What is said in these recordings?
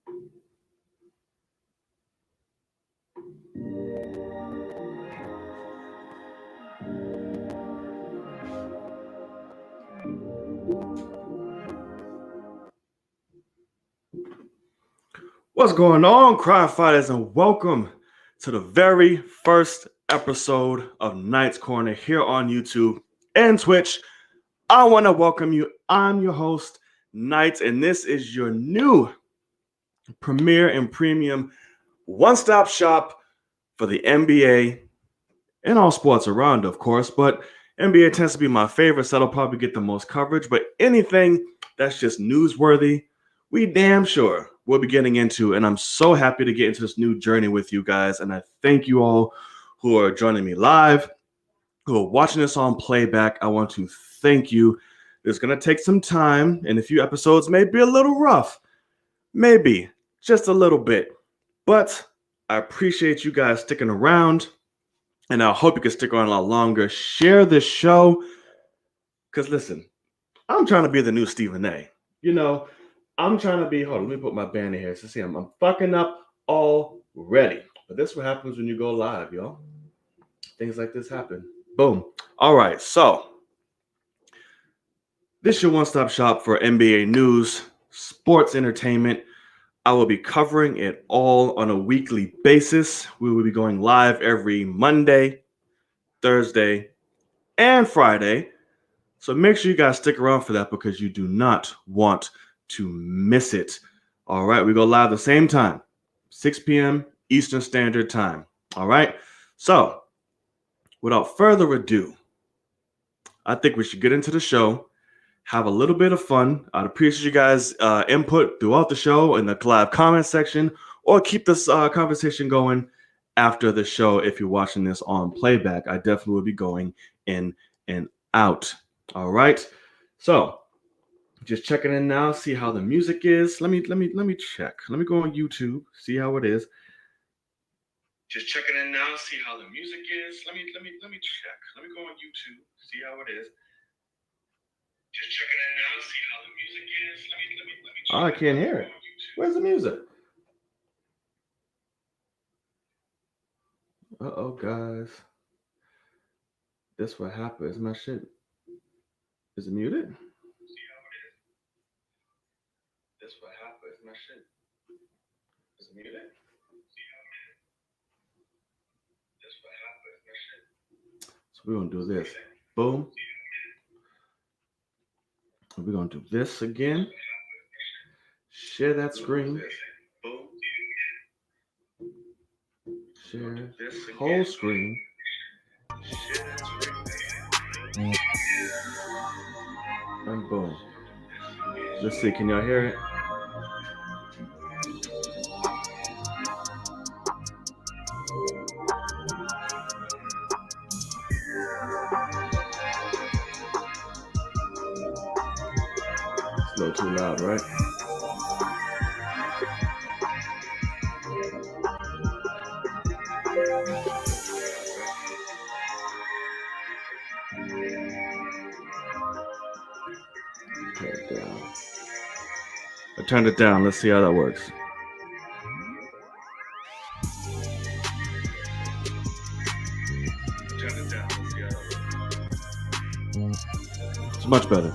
What's going on, crime fighters, and welcome to the very first episode of Knight's Corner here on YouTube and Twitch. I want to welcome you. I'm your host, Knight, and this is your new premier and premium one-stop shop for the NBA and all sports around, of course, but NBA tends to be my favorite, so that'll probably get the most coverage, but anything that's just newsworthy, we damn sure we'll be getting into, and I'm so happy to get into this new journey with you guys, and I thank you all who are joining me live, who are watching this on playback. I want to thank you. It's going to take some time, and a few episodes may be a little rough, maybe just a little bit, but I appreciate you guys sticking around, and I hope you can stick around a lot longer. Share this show, because listen, I'm trying to be the new Stephen A. I'm trying to be, hold on, let me put my band in here. So see, I'm fucking up already. But this is what happens when you go live, y'all. Things like this happen. Boom. All right, so this is your one-stop shop for NBA news, sports entertainment. I will be covering it all on a weekly basis. We will be going live every Monday, Thursday, and Friday. So make sure you guys stick around for that because you do not want to miss it. All right, we go live the same time, 6 p.m. Eastern Standard Time. All right, so without further ado, I think we should get into the show, have a little bit of fun. I'd appreciate you guys' input throughout the show in the live comment section, or keep this conversation going after the show. If you're watching this on playback, I definitely will be going in and out. All right, so just checking in now, see how the music is. Let me check. Let me go on YouTube, see how it is. Just checking in now, see how the music is. Let me check. Let me go on YouTube, see how it is. Just checking in now, see how the music is. Let me check. Oh, I can't hear it. Where's the music? Uh-oh, guys. This what happens. My shit. Is it muted? This what happens. My shit is muted. This what happens. My shit. So we're gonna do this. Boom. We're gonna do this again. Share that screen. Boom. Share this whole screen. Share that screen. And boom. Let's see. Can y'all hear it? It's a little too loud, right? Turn it down. I turned it down. Let's see how that works. Turn it down. Let's see how that works. It's much better.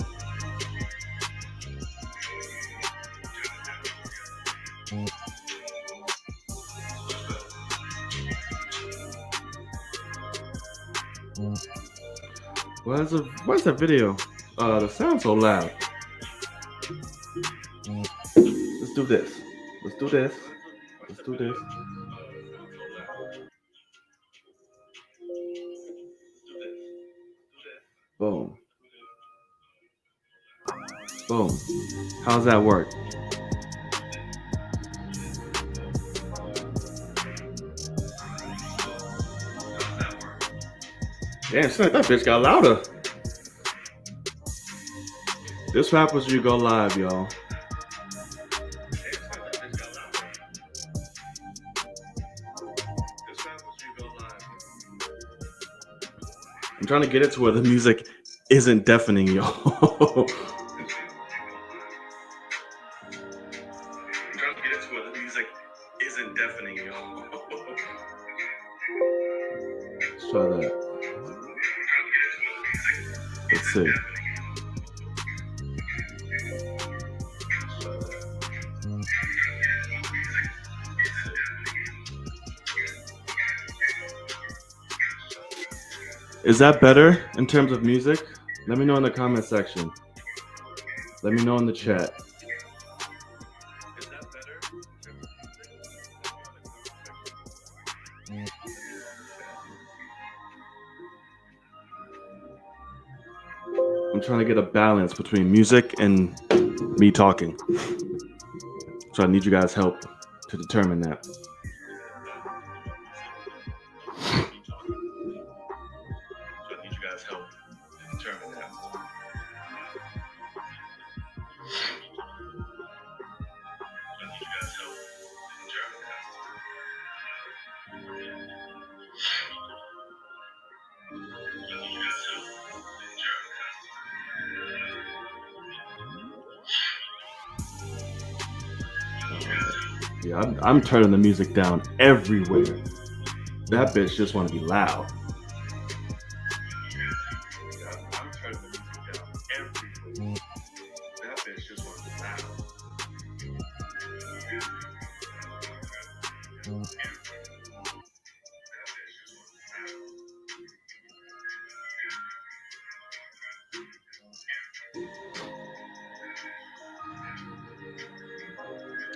Where's the video? The sound's so loud. Let's do this. Let's do this. Let's do this. Boom. Boom. How's that work? Damn, that bitch got louder. This happens when you go live, y'all. I'm trying to get it to where the music isn't deafening, y'all. isn't deafening you. Let's try that. Let's see. Is that better in terms of music? Let me know in the comment section. Let me know in the chat. Is that better? I'm trying to get a balance between music and me talking. So I need you guys' help to determine that. Yeah, I'm turning the music down everywhere. That bitch just want to be loud. I'm turning the music down everywhere. That bitch just want to be loud.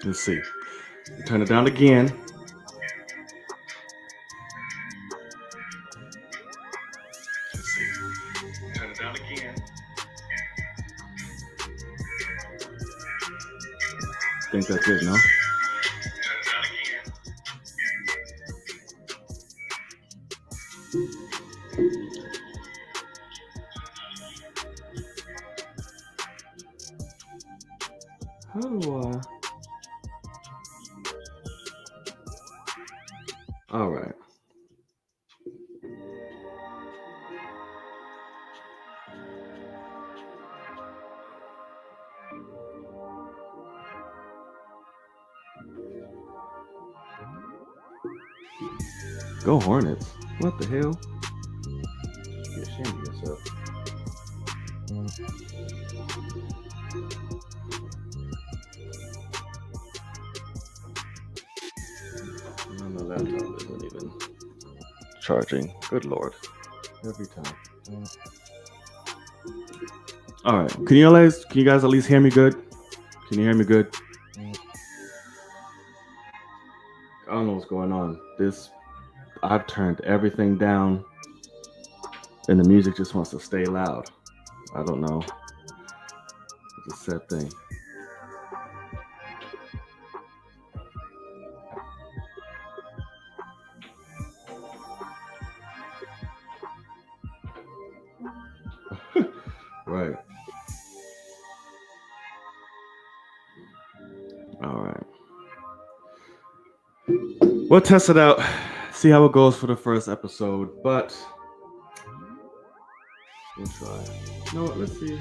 Let's see. Turn it down again. Let's see. Turn it down again. I think that's it, no? How do I? All right. Go Hornets. What the hell? Be ashamed of yourself. My laptop isn't even charging. Good lord. Every time. All right. Can you guys at least hear me good? Can you hear me good? I don't know what's going on. I've turned everything down and the music just wants to stay loud. I don't know. It's a sad thing. Right. All right. We'll test it out, see how it goes for the first episode, but we'll try. You know what? Let's see.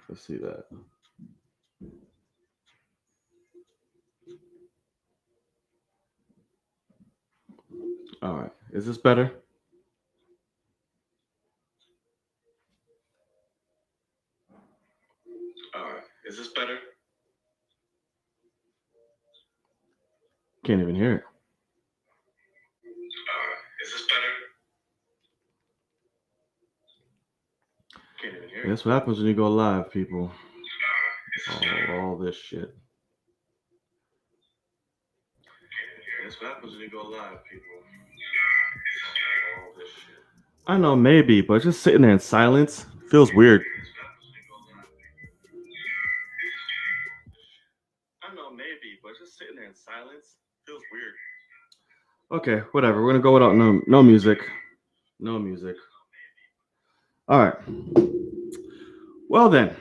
Let's see that. All right. Is this better? All right. Is this better? Can't even hear it. All right. Is this better? Can't even hear it. That's what happens when you go live, people. All this shit. That's what happens when you go live, people. All this shit. I know, maybe, but just sitting there in silence feels weird. I know, maybe, but just sitting there in silence feels weird. Okay, whatever. We're gonna go without no music. No music. All right. Well then.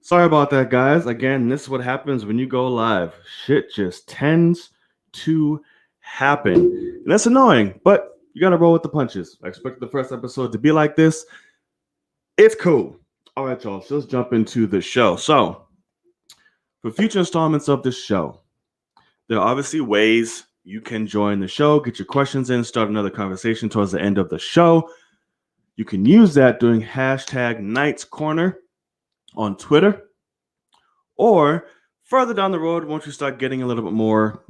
Sorry about that, guys. Again, this is what happens when you go live. Shit just tends to happen. And that's annoying, but you gotta roll with the punches. I expected the first episode to be like this. It's cool. All right, y'all. So let's jump into the show. So, for future installments of this show, there are obviously ways you can join the show, get your questions in, start another conversation towards the end of the show. You can use that during hashtag Knights Corner on Twitter. Or further down the road, once you start getting a little bit more,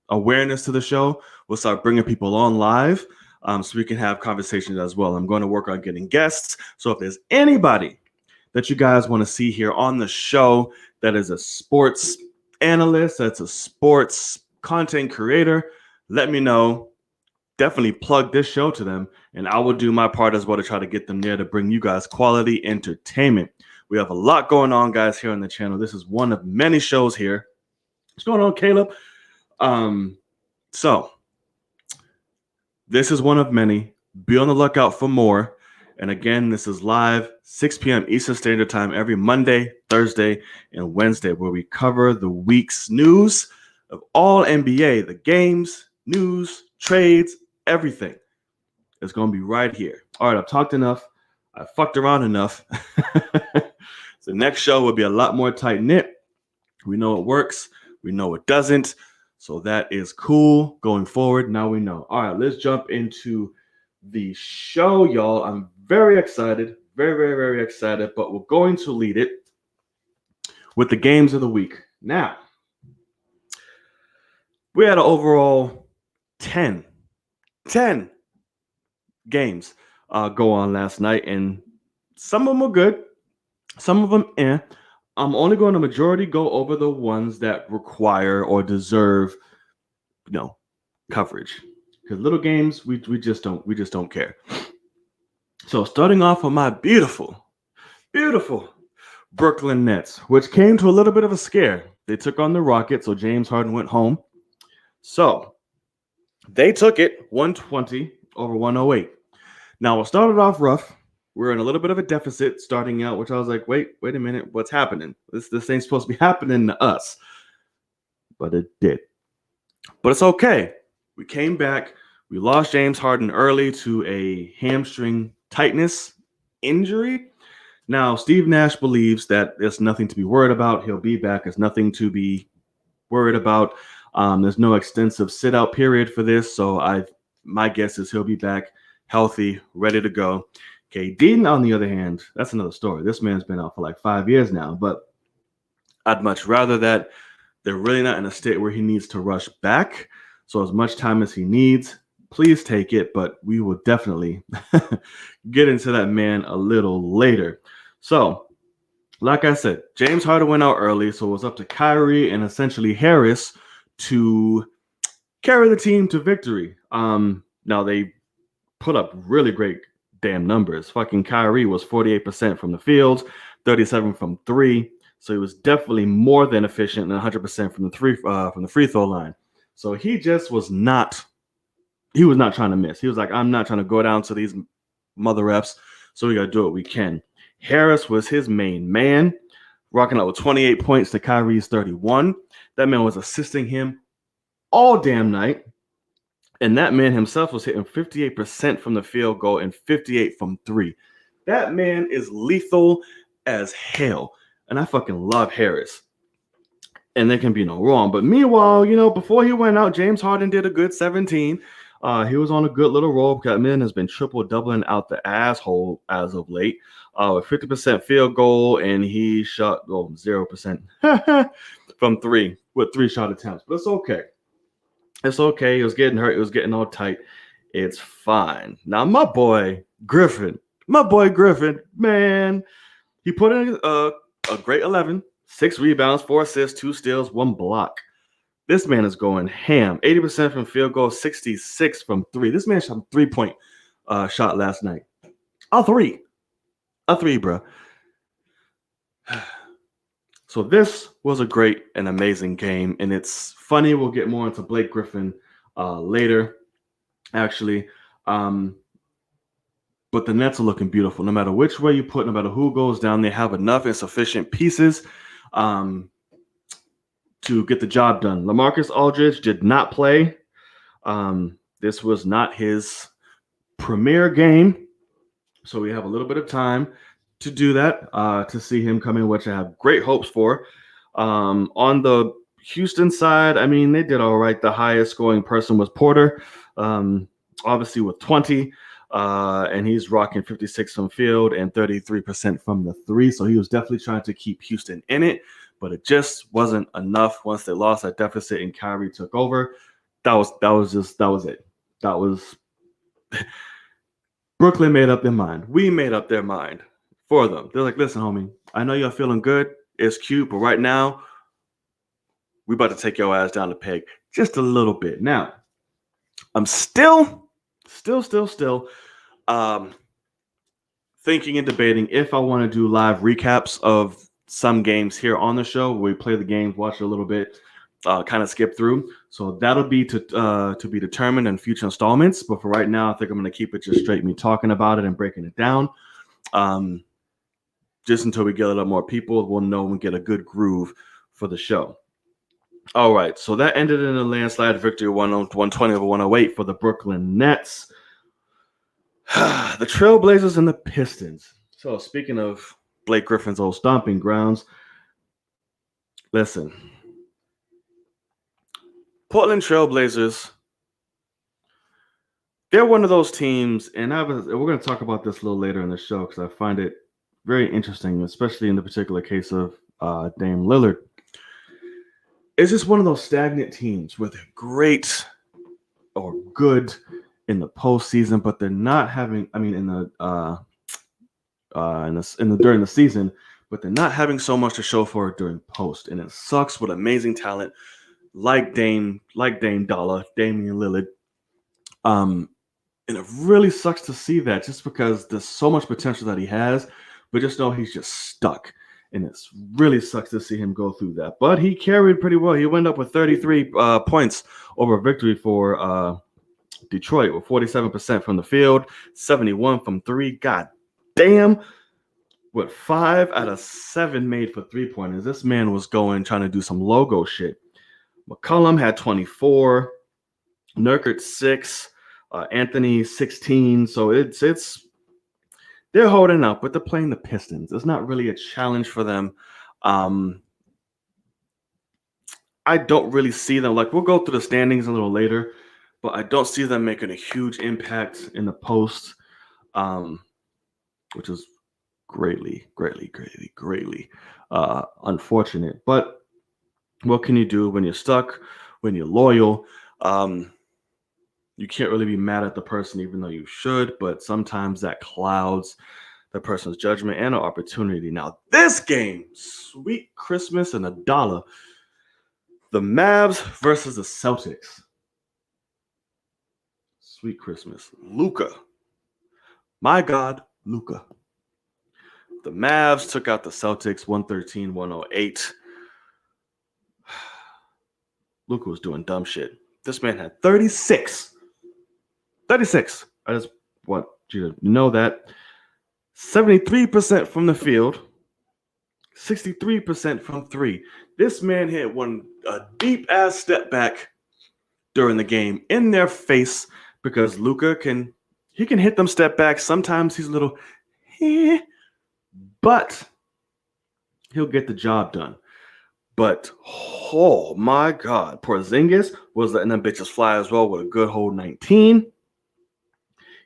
awareness to the show, we'll start bringing people on live so we can have conversations as well. I'm going to work on getting guests. So if there's anybody that you guys want to see here on the show that is a sports analyst, that's a sports content creator, let me know. Definitely plug this show to them, and I will do my part as well to try to get them there to bring you guys quality entertainment. We have a lot going on, guys, here on the channel. This is one of many shows here. What's going on, Caleb? So this is one of many. Be on the lookout for more. And again, this is live 6 p.m. Eastern Standard Time every Monday, Thursday, and Wednesday, where we cover the week's news of all NBA, the games, news, trades, everything. It's going to be right here. All right, I've talked enough. I fucked around enough. The next show will be a lot more tight-knit. We know it works. We know it doesn't. So that is cool going forward. Now we know. All right, let's jump into the show, y'all. I'm very excited. Very, very, very excited. But we're going to lead it with the games of the week. Now, we had an overall 10 games go on last night, and some of them were good, some of them I'm only going to majority go over the ones that require or deserve coverage, because little games we just don't care. So starting off with my beautiful Brooklyn Nets, which came to a little bit of a scare. They took on the Rockets, so James Harden went home. So they took it 120 over 108. Now, it started off rough. We're in a little bit of a deficit starting out, which I was like, wait a minute, what's happening? This ain't supposed to be happening to us. But it did. But it's okay. We came back. We lost James Harden early to a hamstring tightness injury. Now, Steve Nash believes that there's nothing to be worried about. He'll be back. There's nothing to be worried about. There's no extensive sit-out period for this, so my guess is he'll be back healthy, ready to go. KD, on the other hand, that's another story. This man's been out for like 5 years now, but I'd much rather that they're really not in a state where he needs to rush back. So as much time as he needs, please take it, but we will definitely get into that man a little later. So, like I said, James Harden went out early, so it was up to Kyrie and essentially Harris to carry the team to victory. Now they put up really great damn numbers. Fucking Kyrie was 48% from the field, 37 from three. So he was definitely more than efficient and 100% from the free throw line. So he just was not trying to miss. He was like, I'm not trying to go down to these mother refs, so we got to do what we can. Harris was his main man, rocking out with 28 points to Kyrie's 31. That man was assisting him all damn night. And that man himself was hitting 58% from the field goal and 58 from three. That man is lethal as hell. And I fucking love Harris. And there can be no wrong. But meanwhile, before he went out, James Harden did a good 17. He was on a good little roll. That man has been triple doubling out the asshole as of late. With 50% field goal, and he shot 0% from three with 3 shot attempts. But it's okay. It's okay. It was getting hurt. It was getting all tight. It's fine. Now, my boy Griffin, man, he put in a great 11, 6 rebounds, 4 assists, 2 steals, 1 block. This man is going ham. 80% from field goal, 66 from three. This man shot a 3-point shot last night. A three, bro. So this was a great and amazing game, and it's funny. We'll get more into Blake Griffin later, actually. But the Nets are looking beautiful. No matter which way you put, no matter who goes down, they have enough and sufficient pieces to get the job done. LaMarcus Aldridge did not play. This was not his premier game. So we have a little bit of time to do that, to see him come in, which I have great hopes for. On the Houston side, I mean, they did all right. The highest scoring person was Porter, obviously with 20. And he's rocking 56 from field and 33% from the three. So he was definitely trying to keep Houston in it, but it just wasn't enough once they lost that deficit and Kyrie took over. That was it. That was Brooklyn made up their mind. We made up their mind for them. They're like, listen, homie, I know you're feeling good. It's cute, but right now, we about to take your ass down the peg just a little bit. Now, I'm still thinking and debating if I want to do live recaps of some games here on the show. We play the games, watch it a little bit, kind of skip through. So that'll be to be determined in future installments. But for right now, I think I'm going to keep it just straight me talking about it and breaking it down. Just until we get a little more people, we'll know and get a good groove for the show. All right, so that ended in a landslide victory, 120 over 108 for the Brooklyn Nets. The Trailblazers and the Pistons. So speaking of Blake Griffin's old stomping grounds, listen, Portland Trailblazers, they're one of those teams, and we're going to talk about this a little later in the show because I find it very interesting, especially in the particular case of Dame Lillard. It's just one of those stagnant teams where they're great or good in the postseason, but they're not having. I mean, during the season, but they're not having so much to show for it during post, and it sucks with amazing talent like Dame Dollar, Damian Lillard. And it really sucks to see that, just because there's so much potential that he has, but just know he's just stuck. And it really sucks to see him go through that. But he carried pretty well. He went up with 33 points over victory for Detroit with 47% from the field, 71 from three. God damn. With 5 out of 7 made for three-pointers. This man was trying to do some logo shit. McCollum had 24. Nurkic 6. Anthony 16. So it's they're holding up, but they're playing the Pistons. It's not really a challenge for them. I don't really see them. Like, we'll go through the standings a little later, but I don't see them making a huge impact in the post, which is greatly unfortunate. But what can you do when you're stuck, when you're loyal? You can't really be mad at the person, even though you should, but sometimes that clouds the person's judgment and an opportunity. Now, this game, sweet Christmas and $1. The Mavs versus the Celtics. Sweet Christmas. Luka. My God, Luka. The Mavs took out the Celtics 113-108. Luka was doing dumb shit. This man had 36. I just want you to know that. 73% from the field, 63% from three. This man hit a deep-ass step back during the game in their face, because Luka can hit them step backs. Sometimes he's a little, but he'll get the job done. But, oh my God, Porzingis was letting them bitches fly as well with a good whole 19.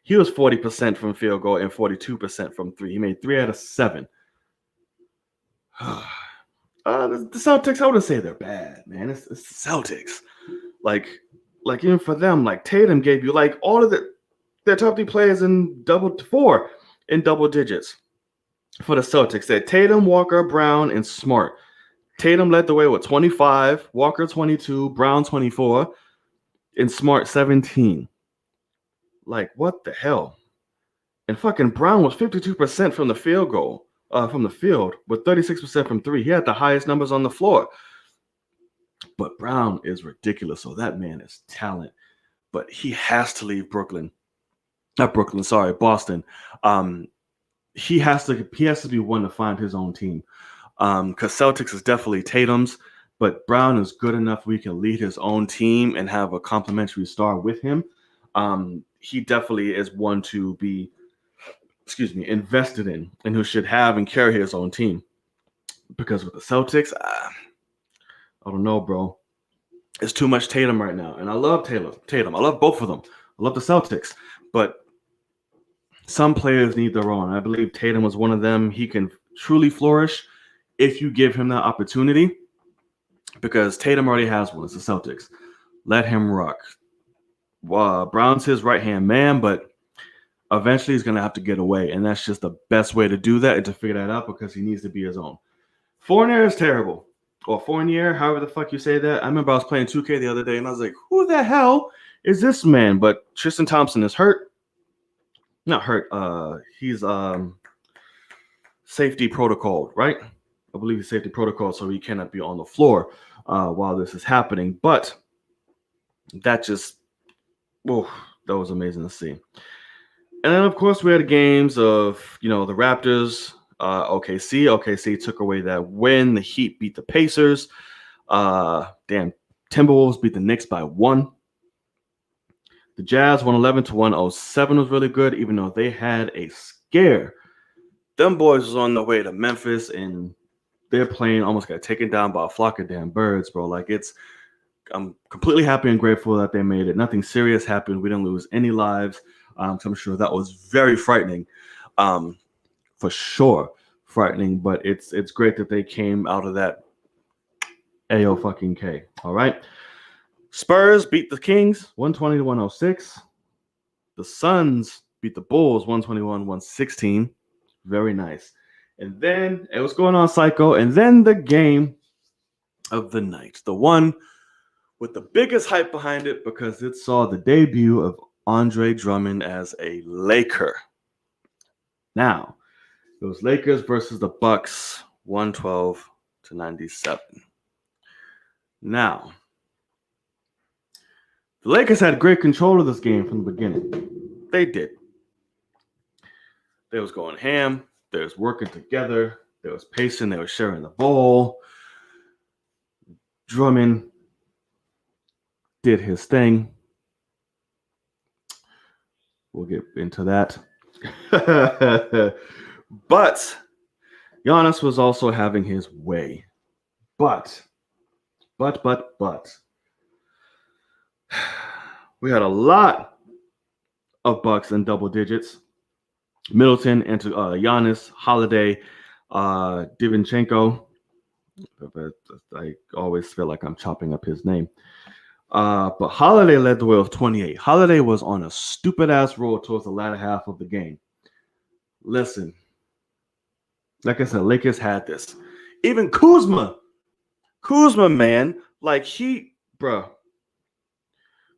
He was 40% from field goal and 42% from three. He made 3 out of 7. The Celtics, I wouldn't say they're bad, man. It's the Celtics. Like even for them, like Tatum gave you like all of their top 3 players in double digits for the Celtics. They had Tatum, Walker, Brown, and Smart. Tatum led the way with 25, Walker 22, Brown 24, and Smart 17. Like, what the hell? And fucking Brown was 52% from the field goal, from the field, with 36% from three. He had the highest numbers on the floor. But Brown is ridiculous. So that man is talent. But he has to leave Brooklyn. not Brooklyn, sorry, Boston. Um, he has to be one to find his own team. Because Celtics is definitely Tatum's, but Brown is good enough we can lead his own team and have a complimentary star with him. He definitely is one to be, invested in, and who should have and carry his own team. Because with the Celtics, I don't know, bro. It's too much Tatum right now, and I love Tatum. I love both of them. I love the Celtics, but some players need their own. I believe Tatum was one of them. He can truly flourish if you give him that opportunity, because Tatum already has one. It's the Celtics. Let him rock. Brown's his right-hand man, but eventually he's going to have to get away, and that's just the best way to do that and to figure that out, because he needs to be his own. Fournier is terrible. Or Fournier, however the fuck you say that. I remember I was playing 2K the other day, and I was like, who the hell is this man? But Tristan Thompson is hurt. Not hurt. He's safety protocol, right? I believe he's safety protocol, so he cannot be on the floor while this is happening. But that just, that was amazing to see. And then, of course, we had games of, the Raptors, OKC. OKC took away that win. The Heat beat the Pacers. Timberwolves beat the Knicks by 1. The Jazz 111-107 was really good, even though they had a scare. Them boys was on the way to Memphis, and their plane almost got taken down by a flock of damn birds, bro. I'm completely happy and grateful that they made it. Nothing serious happened. We didn't lose any lives. So I'm sure that was very frightening, for sure, frightening. But it's great that they came out of that A-O-fucking-K. All right. Spurs beat the Kings 120-106. The Suns beat the Bulls 121-116. Very nice. And then it was going on, Psycho. And then the game of the night, the one with the biggest hype behind it, because it saw the debut of Andre Drummond as a Laker. Now, it was Lakers versus the Bucks, 112-97. Now, the Lakers had great control of this game from the beginning. They did. They was going ham. They was working together. They was pacing. They was sharing the ball. Drummond did his thing. We'll get into that. But Giannis was also having his way. But. We had a lot of Bucks in double digits. Middleton and Giannis, Holiday, Divinchenko. I always feel like I'm chopping up his name. But Holiday led the way with 28. Holiday was on a stupid-ass roll towards the latter half of the game. Listen, like I said, Lakers had this. Even Kuzma, man,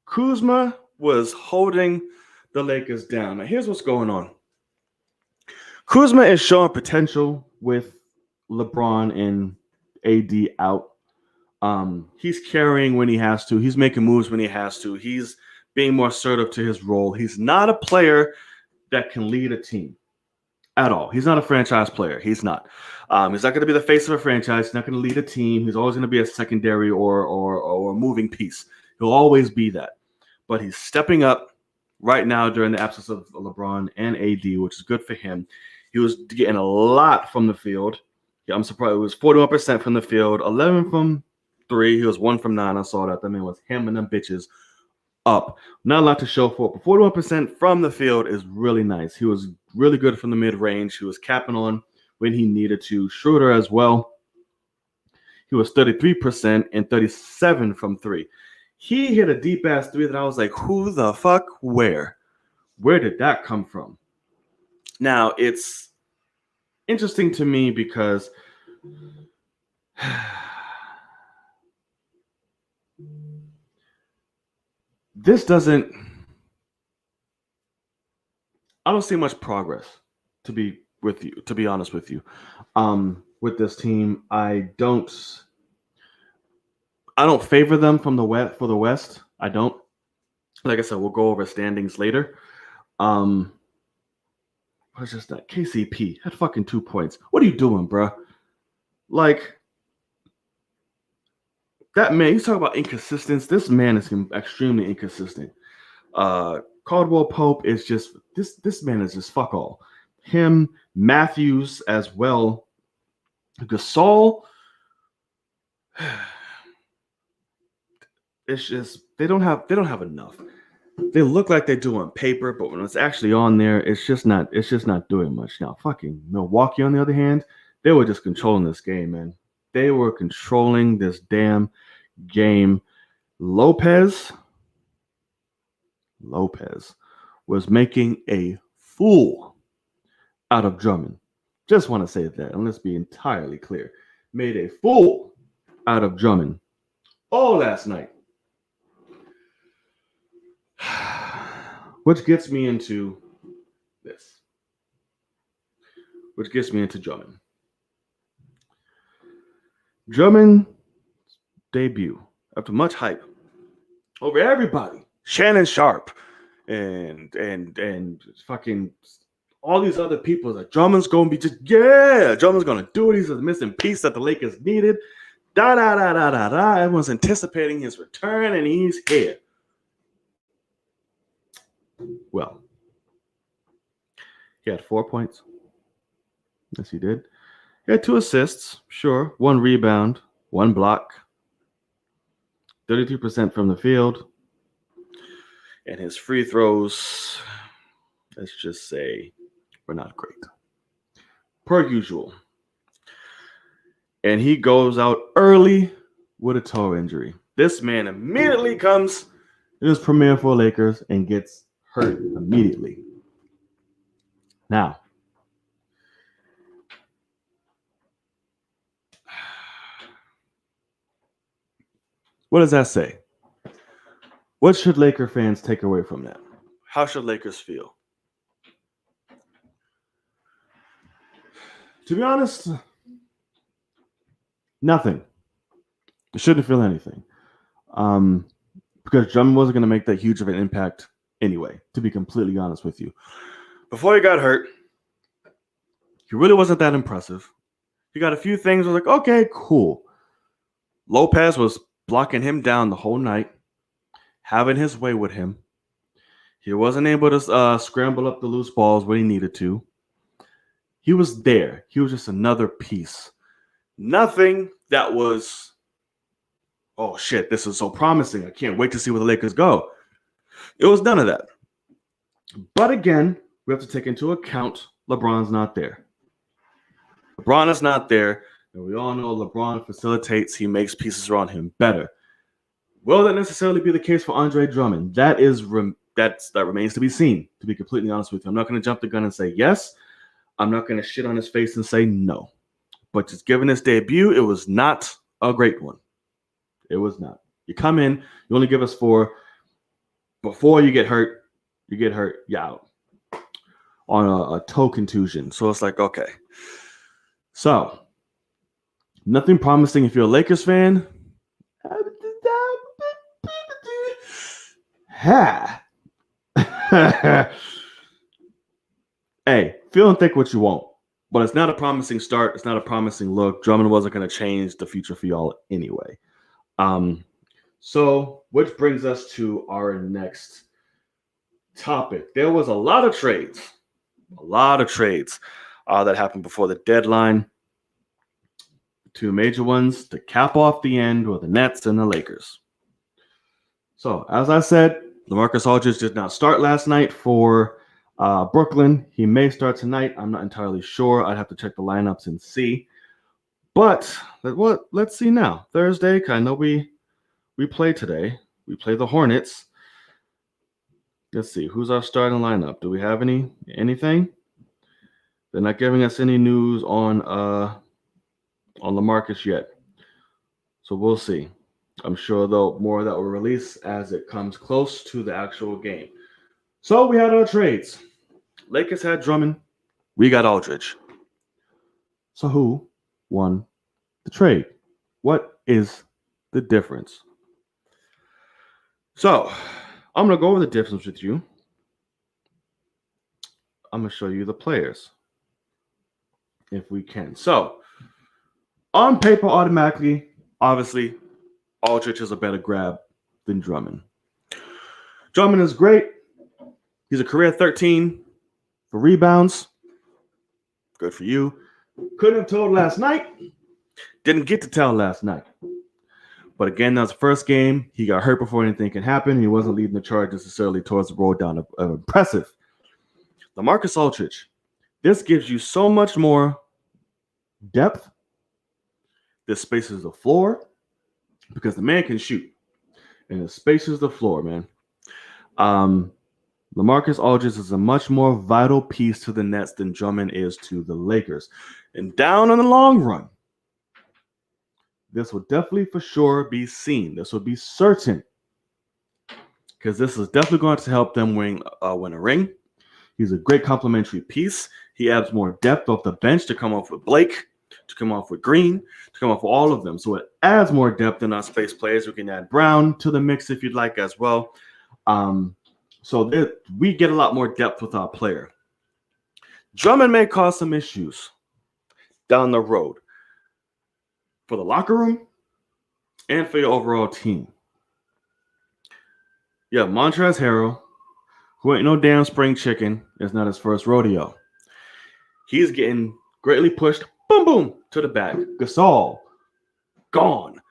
Kuzma was holding the Lakers down. Now, here's what's going on. Kuzma is showing potential with LeBron and AD out. He's carrying when he has to. He's making moves when he has to. He's being more assertive to his role. He's not a player that can lead a team at all. He's not a franchise player. He's not. He's not going to be the face of a franchise. He's not going to lead a team. He's always going to be a secondary or a moving piece. He'll always be that. But he's stepping up right now during the absence of LeBron and AD, which is good for him. He was getting a lot from the field. Yeah, I'm surprised. It was 41% from the field, 11 from 3. He was 1 from 9. I saw that. That man was hammering them bitches up. Not a lot to show for it, but 41% from the field is really nice. He was really good from the mid-range. He was capping on when he needed to. Schroeder as well. He was 33% and 37 from 3. He hit a deep-ass 3 that I was like, who the fuck? Where? Where did that come from? Now, it's interesting to me because this doesn't... I don't see much progress, to be honest with you. With this team, I don't favor them for the West. I don't. Like I said, we'll go over standings later. What's just that? KCP had fucking 2 points. What are you doing, bruh? Like, that man, you talk about inconsistency. This man is extremely inconsistent. Caldwell Pope is just this man is just fuck all. Him, Matthews as well. Gasol. It's just they don't have enough. They look like they do on paper, but when it's actually on there, it's just not doing much. Now, fucking Milwaukee, on the other hand, they were just controlling this game, man. They were controlling this damn game. Lopez was making a fool out of Drummond. Just want to say that, and let's be entirely clear. Made a fool out of Drummond all last night. Which gets me into this. Which gets me into Drummond. Drummond's debut, after much hype over everybody, Shannon Sharp and fucking all these other people, that Drummond's gonna be Drummond's gonna do it. He's the missing piece that the Lakers needed. Everyone's anticipating his return, and he's here. Well, he had 4 points. Yes, he did. He had 2 assists, sure. 1 rebound, 1 block. 32% from the field. And his free throws, let's just say, were not great. Per usual. And he goes out early with a toe injury. This man immediately comes in his premiere for Lakers and gets hurt immediately. Now, what does that say? What should Laker fans take away from that? How should Lakers feel? To be honest, nothing. You shouldn't feel anything. Because Drummond wasn't going to make that huge of an impact anyway, to be completely honest with you. Before he got hurt, he really wasn't that impressive. He got a few things. I was like, okay, cool. Lopez was blocking him down the whole night, having his way with him. He wasn't able to scramble up the loose balls when he needed to. He was there. He was just another piece. Nothing that was, oh shit, this is so promising. I can't wait to see where the Lakers go. It was none of that. But again, we have to take into account LeBron's not there. LeBron is not there, and we all know LeBron facilitates. He makes pieces around him better. Will that necessarily be the case for Andre Drummond? That remains to be seen, to be completely honest with you. I'm not going to jump the gun and say yes. I'm not going to shit on his face and say no. But just given his debut, it was not a great one. It was not. You come in, you only give us 4. Before you get hurt, you're out on a toe contusion. So it's like, okay. So, nothing promising if you're a Lakers fan. Hey, feel and think what you want. But it's not a promising start. It's not a promising look. Drummond wasn't going to change the future for y'all anyway. So, which brings us to our next topic. There was a lot of trades that happened before the deadline. 2 major ones to cap off the end were the Nets and the Lakers. So, as I said, LaMarcus Aldridge did not start last night for Brooklyn. He may start tonight. I'm not entirely sure. I'd have to check the lineups and see. But let's see now. Thursday, I know we play today. We play the Hornets. Let's see. Who's our starting lineup? Do we have anything? They're not giving us any news on LaMarcus yet. So we'll see. I'm sure though more of that will release as it comes close to the actual game. So we had our trades. Lakers had Drummond. We got Aldridge. So who won the trade? What is the difference? So I'm going to go over the difference with you. I'm going to show you the players if we can. So, on paper, automatically, obviously, Aldridge is a better grab than Drummond. Drummond is great. He's a career 13 for rebounds. Good for you. Couldn't have told last night. Didn't get to tell last night. But again, that was the first game. He got hurt before anything could happen. He wasn't leading the charge necessarily towards the road down. Impressive. LaMarcus Aldridge. This gives you so much more depth. This spaces the floor because the man can shoot. And it spaces the floor, man. LaMarcus Aldridge is a much more vital piece to the Nets than Drummond is to the Lakers. And down on the long run, this will definitely for sure be seen. This will be certain. Because this is definitely going to help them win a ring. He's a great complementary piece. He adds more depth off the bench to come off with Blake, to come off with Green, to come off with all of them. So it adds more depth in our space players. We can add Brown to the mix if you'd like as well. So we get a lot more depth with our player. Drummond may cause some issues down the road for the locker room and for your overall team. Yeah, Montrezl Harrell, who ain't no damn spring chicken, is not his first rodeo. He's getting greatly pushed, boom, boom, to the back. Gasol, gone.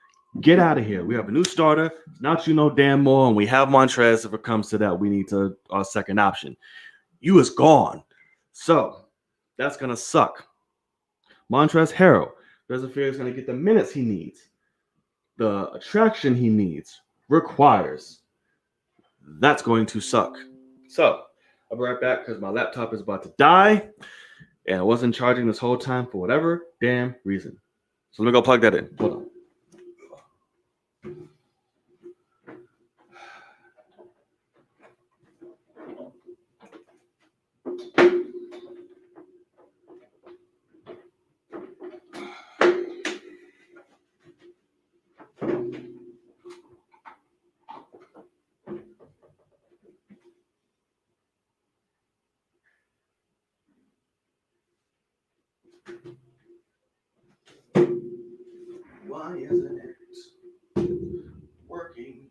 Get out of here. We have a new starter. Not you no damn more, and we have Montrezl. If it comes to that, we need our second option. You is gone. So that's going to suck. Montrezl Harrell doesn't feel he's going to get the minutes he needs. The attraction he needs requires. That's going to suck. So I'll be right back because my laptop is about to die and I wasn't charging this whole time for whatever damn reason. So let me go plug that in. Hold on. Why isn't it working?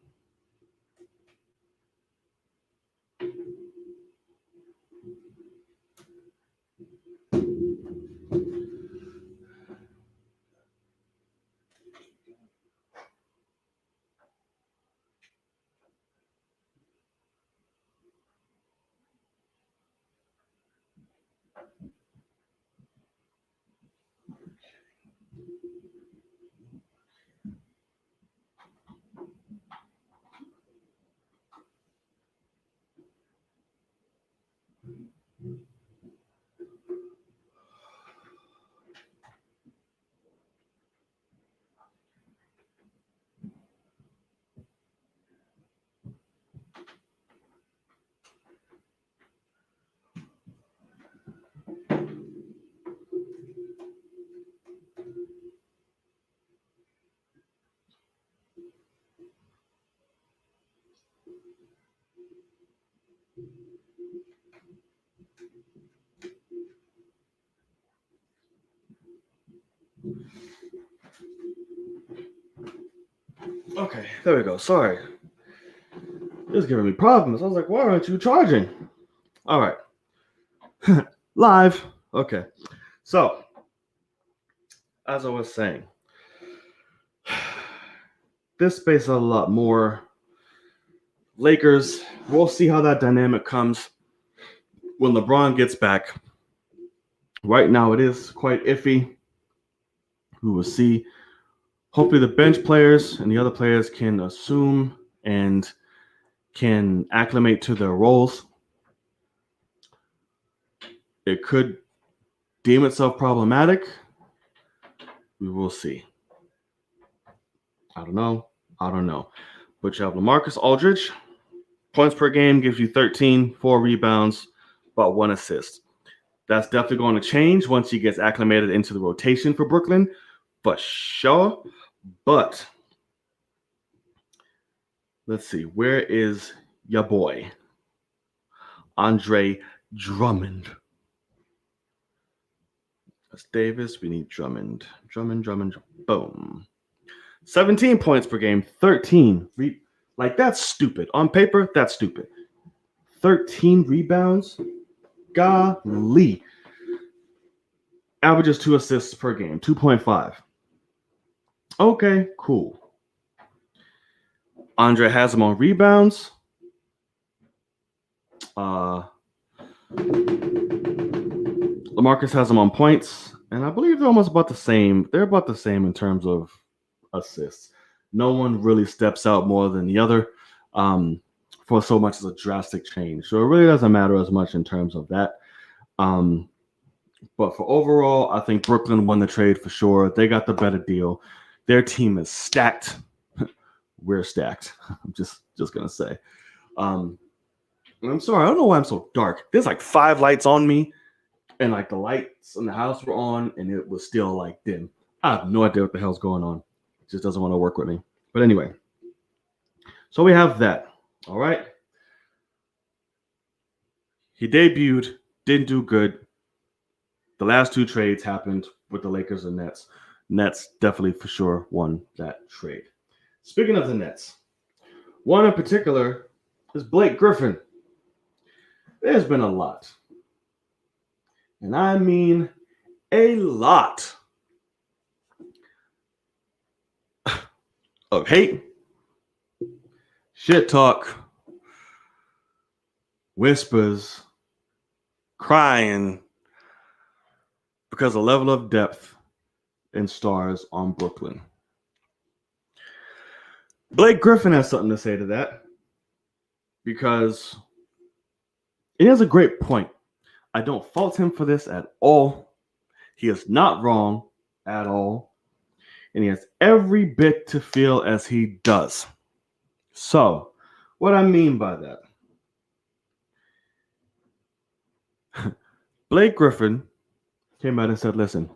Okay, there we go. Sorry. It was giving me problems. I was like, why aren't you charging? All right. Live. Okay. So, as I was saying, this space is a lot more. Lakers, we'll see how that dynamic comes when LeBron gets back. Right now, it is quite iffy. We will see. Hopefully, the bench players and the other players can assume and can acclimate to their roles. It could deem itself problematic. We will see. I don't know. But you have LaMarcus Aldridge. Points per game gives you 13, 4 rebounds, about 1 assist. That's definitely going to change once he gets acclimated into the rotation for Brooklyn, for sure. But let's see. Where is your boy, Andre Drummond. That's Davis. We need Drummond. Drummond. Boom. 17 points per game. 13. Like, that's stupid. On paper, that's stupid. 13 rebounds. Golly. Averages 2 assists per game. 2.5. Okay, cool. Andre has him on rebounds. LaMarcus has him on points, and I believe they're almost about the same. They're about the same in terms of assists. No one really steps out more than the other for so much as a drastic change. So it really doesn't matter as much in terms of that. But for overall, I think Brooklyn won the trade for sure. They got the better deal. Their team is stacked. We're stacked. I'm just gonna say. I'm sorry, I don't know why I'm so dark. There's like 5 lights on me, and like the lights in the house were on, and it was still like dim. I have no idea what the hell's going on. It just doesn't want to work with me. But anyway, so we have that. All right. He debuted, didn't do good. The last 2 trades happened with the Lakers and Nets. Nets definitely for sure won that trade. Speaking of the Nets, one in particular is Blake Griffin. There's been a lot. And I mean a lot of hate, shit talk, whispers, crying because of the level of depth and stars on Brooklyn. Blake Griffin has something to say to that because it is a great point. I don't fault him for this at all. He is not wrong at all. And he has every bit to feel as he does. So, what I mean by that, Blake Griffin came out and said, listen,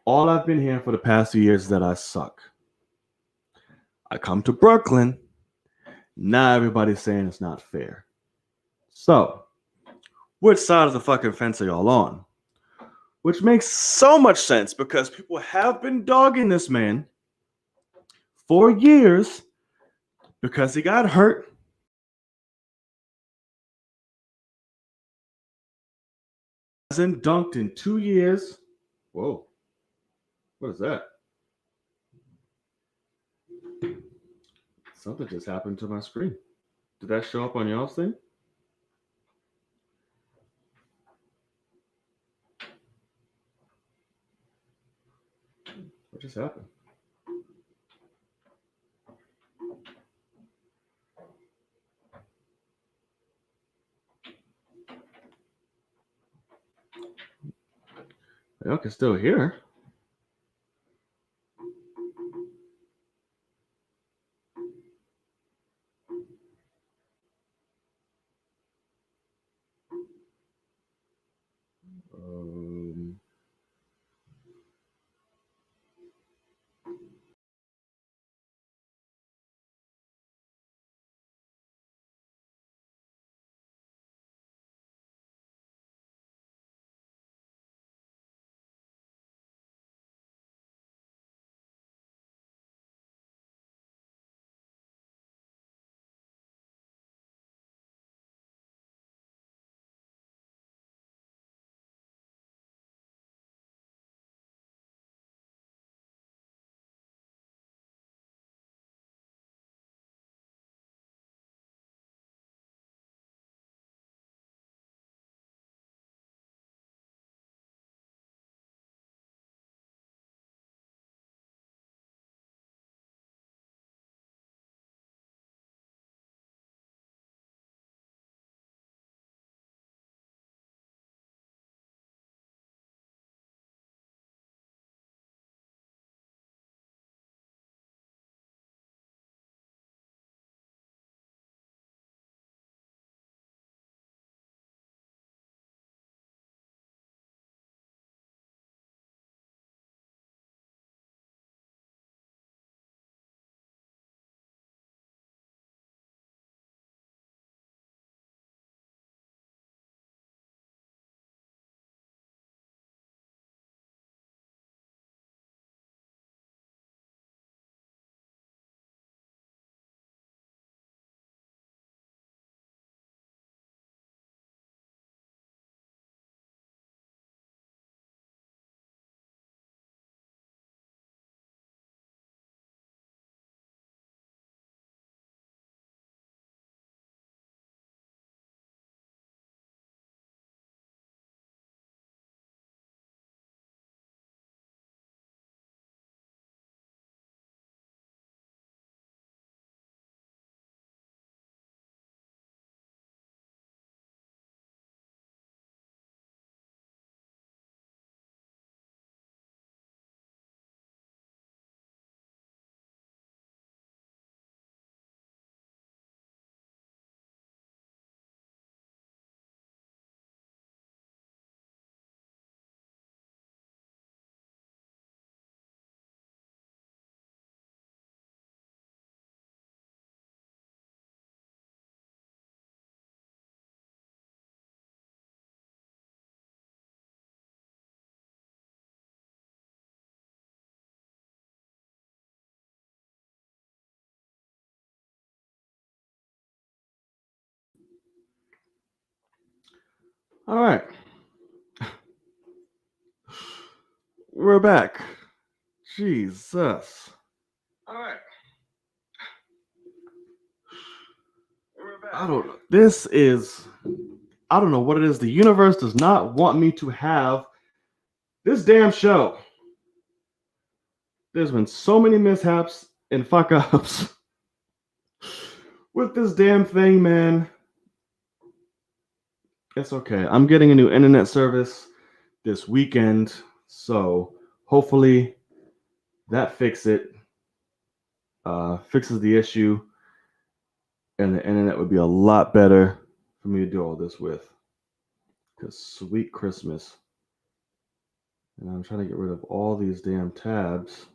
all I've been hearing for the past few years is that I suck. I come to Brooklyn. Now everybody's saying it's not fair. So, which side of the fucking fence are y'all on? Which makes so much sense because people have been dogging this man for years because he got hurt. Hasn't dunked in 2 years. Whoa. What is that? Something just happened to my screen. Did that show up on y'all's thing? What just happened? Y'all can still hear. All right. We're back. Jesus. All right. We're back. I don't know. I don't know what it is. The universe does not want me to have this damn show. There's been so many mishaps and fuck ups with this damn thing, man. It's okay. I'm getting a new internet service this weekend, so hopefully that fixes the issue, and the internet would be a lot better for me to do all this with. Because sweet Christmas. And I'm trying to get rid of all these damn tabs.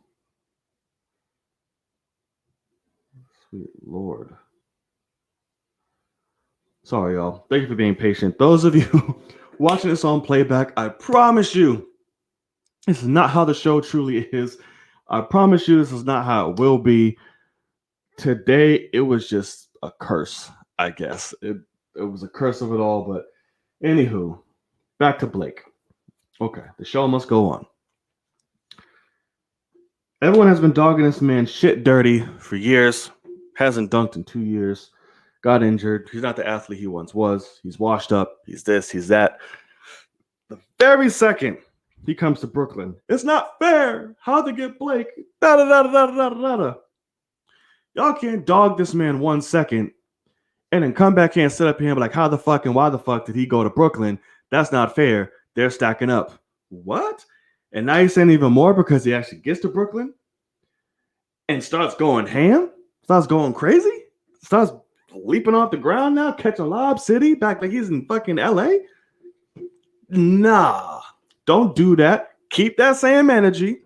Sweet Lord. Sorry, y'all. Thank you for being patient. Those of you watching this on playback, I promise you, this is not how the show truly is. I promise you, this is not how it will be. Today, it was just a curse, I guess. It was a curse of it all, but anywho, back to Blake. Okay, the show must go on. Everyone has been dogging this man shit dirty for years. Hasn't dunked in 2 years. Got injured. He's not the athlete he once was. He's washed up. He's this, he's that. The very second he comes to Brooklyn, it's not fair. How'd they get Blake? Da da da da da da da. Y'all can't dog this man 1 second and then come back here and sit up here and be like, how the fuck and why the fuck did he go to Brooklyn? That's not fair. They're stacking up. What? And now he's saying even more because he actually gets to Brooklyn and starts going ham, starts going crazy, starts leaping off the ground now, catching Lob City back like he's in fucking LA. Nah, don't do that. Keep that same energy.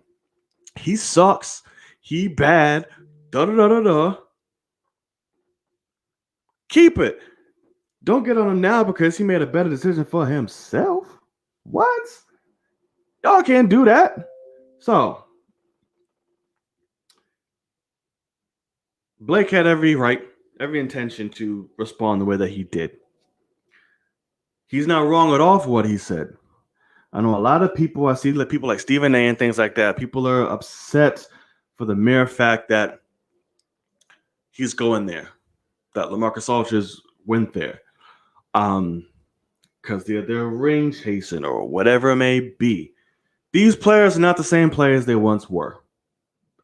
He sucks. He bad. Da-da-da-da-da. Keep it. Don't get on him now because he made a better decision for himself. What? Y'all can't do that. So, Blake had every right, every intention to respond the way that he did. He's not wrong at all for what he said. I know a lot of people, I see people like Stephen A and things like that. People are upset for the mere fact that he's going there, that LaMarcus Aldridge went there. Because they're ring chasing or whatever it may be. These players are not the same players they once were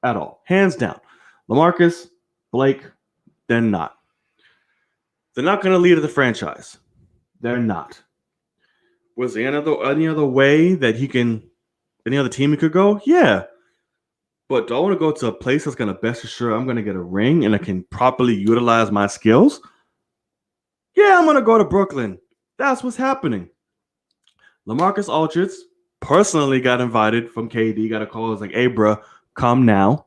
at all. Hands down. LaMarcus, Blake, they're not. They're not going to lead the franchise. They're not. Was there any other way that any other team he could go? Yeah. But do I want to go to a place that's going to best assure I'm going to get a ring and I can properly utilize my skills? Yeah, I'm going to go to Brooklyn. That's what's happening. LaMarcus Aldridge personally got invited from KD, got a call. It was like, hey, bro, come now.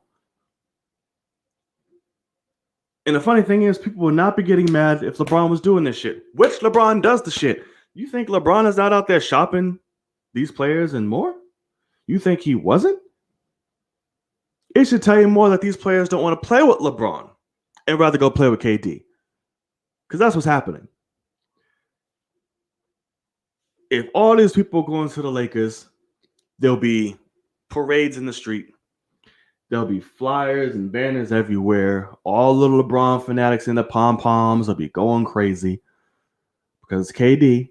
And the funny thing is, people will not be getting mad if LeBron was doing this shit. Which LeBron does the shit. You think LeBron is not out there shopping these players and more? You think he wasn't? It should tell you more that these players don't want to play with LeBron and rather go play with KD. Because that's what's happening. If all these people go into the Lakers, there'll be parades in the street. There'll be flyers and banners everywhere. All little LeBron fanatics in the pom-poms will be going crazy. Because KD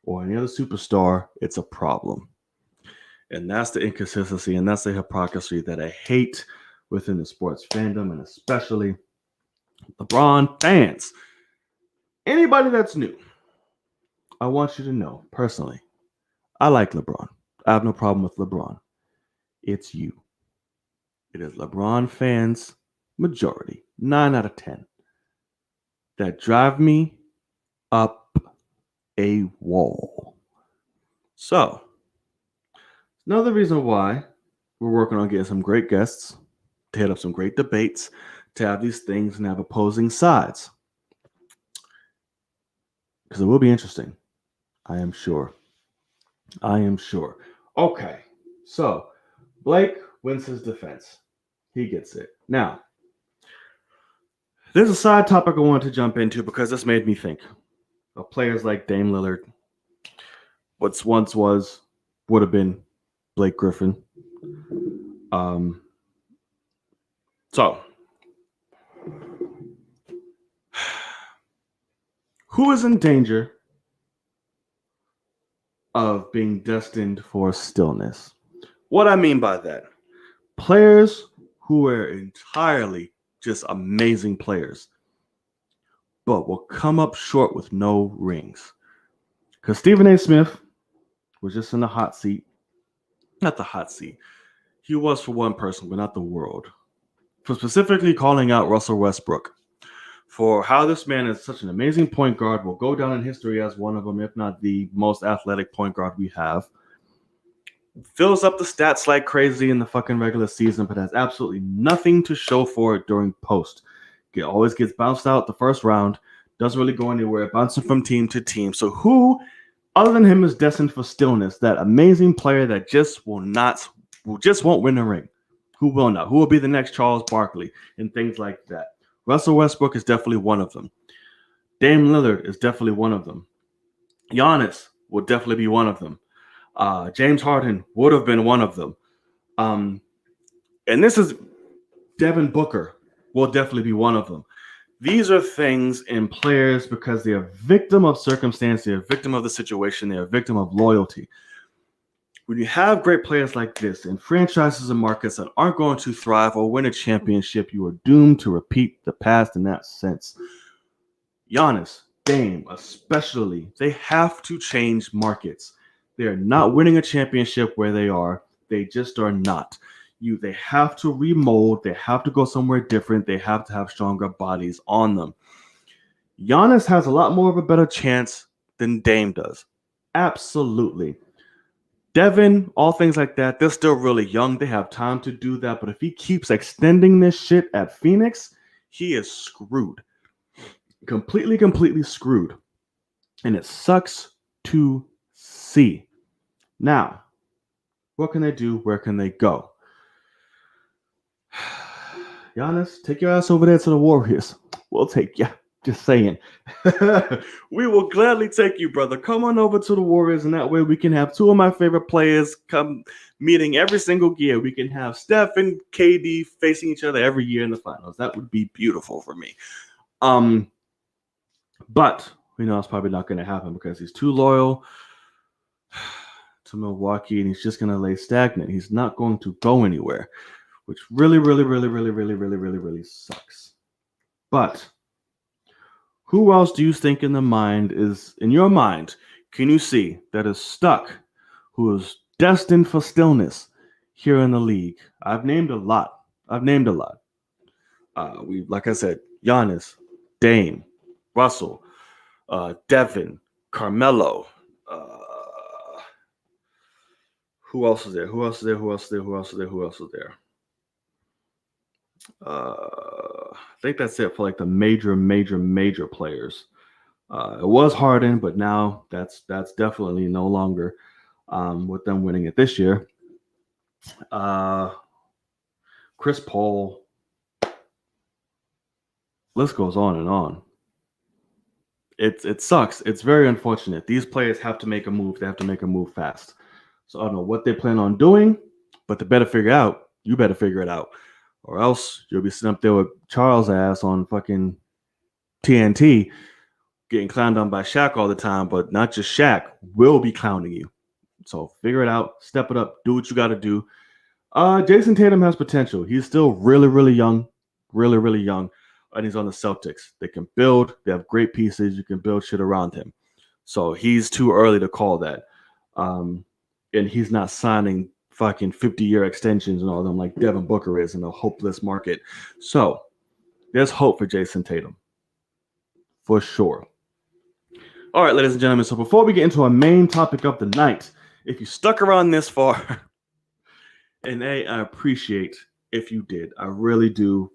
or any other superstar, it's a problem. And that's the inconsistency and that's the hypocrisy that I hate within the sports fandom and especially LeBron fans. Anybody that's new, I want you to know personally, I like LeBron. I have no problem with LeBron. It's you. It is LeBron fans, majority, 9 out of 10, that drive me up a wall. So, another reason why we're working on getting some great guests, to hit up some great debates, to have these things and have opposing sides. Because it will be interesting. I am sure. Okay, so Blake wins his defense. He gets it. Now, there's a side topic I wanted to jump into because this made me think of players like Dame Lillard, what's once would have been Blake Griffin. So, who is in danger of being destined for stillness? What I mean by that, players who are entirely just amazing players, but will come up short with no rings. Because Stephen A. Smith was just in the hot seat. Not the hot seat. He was for one person, but not the world. For specifically calling out Russell Westbrook for how this man is such an amazing point guard, will go down in history as one of them, if not the most athletic point guard we have. Fills up the stats like crazy in the fucking regular season, but has absolutely nothing to show for it during post. Always gets bounced out the first round, doesn't really go anywhere, bouncing from team to team. So who, other than him, is destined for stillness? That amazing player that just won't win a ring. Who will not? Who will be the next Charles Barkley and things like that? Russell Westbrook is definitely one of them. Dame Lillard is definitely one of them. Giannis will definitely be one of them. James Harden would have been one of them. And this is Devin Booker will definitely be one of them. These are things in players because they are victim of circumstance, they are victim of the situation, they are victim of loyalty. When you have great players like this in franchises and markets that aren't going to thrive or win a championship, you are doomed to repeat the past in that sense. Giannis, Dame, especially, they have to change markets. They are not winning a championship where they are. They just are not. They have to remold. They have to go somewhere different. They have to have stronger bodies on them. Giannis has a lot more of a better chance than Dame does. Absolutely. Devin, all things like that, they're still really young. They have time to do that. But if he keeps extending this shit at Phoenix, he is screwed. Completely screwed. And it sucks to see. Now, what can they do? Where can they go? Giannis, take your ass over there to the Warriors. We'll take you. Just saying. We will gladly take you, brother. Come on over to the Warriors, and that way we can have two of my favorite players come meeting every single year. We can have Steph and KD facing each other every year in the finals. That would be beautiful for me. But we know it's probably not going to happen because he's too loyal to Milwaukee, and he's just going to lay stagnant. He's not going to go anywhere, which really sucks. But who else do you think in your mind, can you see that is stuck, who is destined for stillness here in the league? I've named a lot. Like I said, Giannis, Dame, Russell, Devin, Carmelo. Who else is there? I think that's it for like the major players. It was Harden, but now that's definitely no longer with them winning it this year. Chris Paul. List goes on and on. It sucks. It's very unfortunate. These players have to make a move. They have to make a move fast. So I don't know what they plan on doing, but you better figure it out. Or else you'll be sitting up there with Charles' ass on fucking TNT getting clowned on by Shaq all the time, but not just Shaq will be clowning you. So figure it out, step it up, do what you got to do. Jason Tatum has potential. He's still really young, and he's on the Celtics. They can build. They have great pieces. You can build shit around him. So he's too early to call that. And he's not signing fucking 50-year extensions and all them like Devin Booker is in a hopeless market. So there's hope for Jason Tatum. For sure. All right, ladies and gentlemen. So before we get into our main topic of the night, if you stuck around this far, and I appreciate if you did. I really do.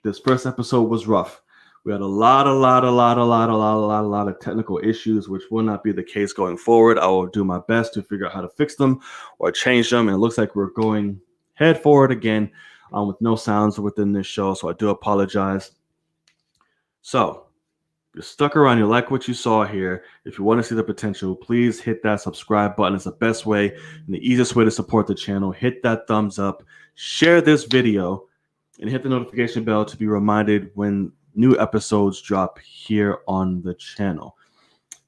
This first episode was rough. We had a lot of technical issues, which will not be the case going forward. I will do my best to figure out how to fix them or change them. And it looks like we're going head forward again with no sounds within this show. So I do apologize. So you're stuck around, you like what you saw here, if you want to see the potential, please hit that subscribe button. It's the best way and the easiest way to support the channel. Hit that thumbs up, share this video, and hit the notification bell to be reminded when new episodes drop here on the channel.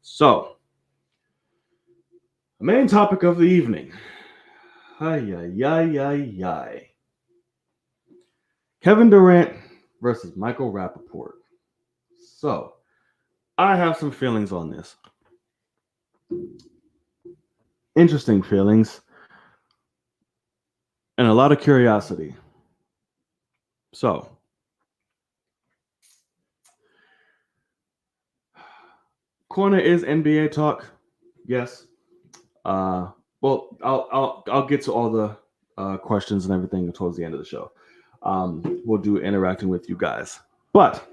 So, the main topic of the evening. Kevin Durant versus Michael Rapaport. So, I have some feelings on this. Interesting feelings. And a lot of curiosity. So, corner is NBA talk. Yes. Well, I'll get to all the questions and everything towards the end of the show. We'll do interacting with you guys. But